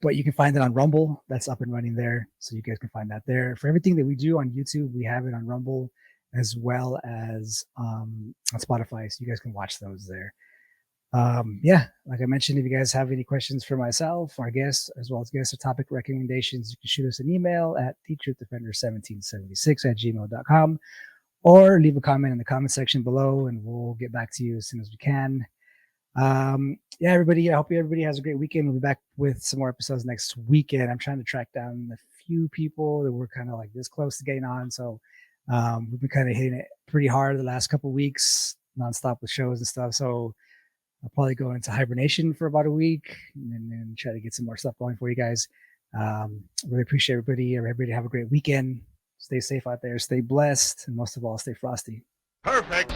But you can find it on Rumble. That's up and running there, so you guys can find that there. For everything that we do on YouTube, we have it on Rumble as well as on Spotify, so you guys can watch those there. Yeah, like I mentioned, if you guys have any questions for myself, our guests, as well as guest or topic recommendations, you can shoot us an email at thetruthDefender1776@gmail.com, or leave a comment in the comment section below and we'll get back to you as soon as we can. Yeah, everybody, I hope everybody has a great weekend. We'll be back with some more episodes next weekend. I'm trying to track down a few people that were kind of like this close to getting on. So we've been kind of hitting it pretty hard the last couple of weeks, nonstop with shows and stuff. So I'll probably go into hibernation for about a week and then try to get some more stuff going for you guys. Really appreciate everybody. Everybody have a great weekend. Stay safe out there. Stay blessed. And most of all, stay frosty. Perfect.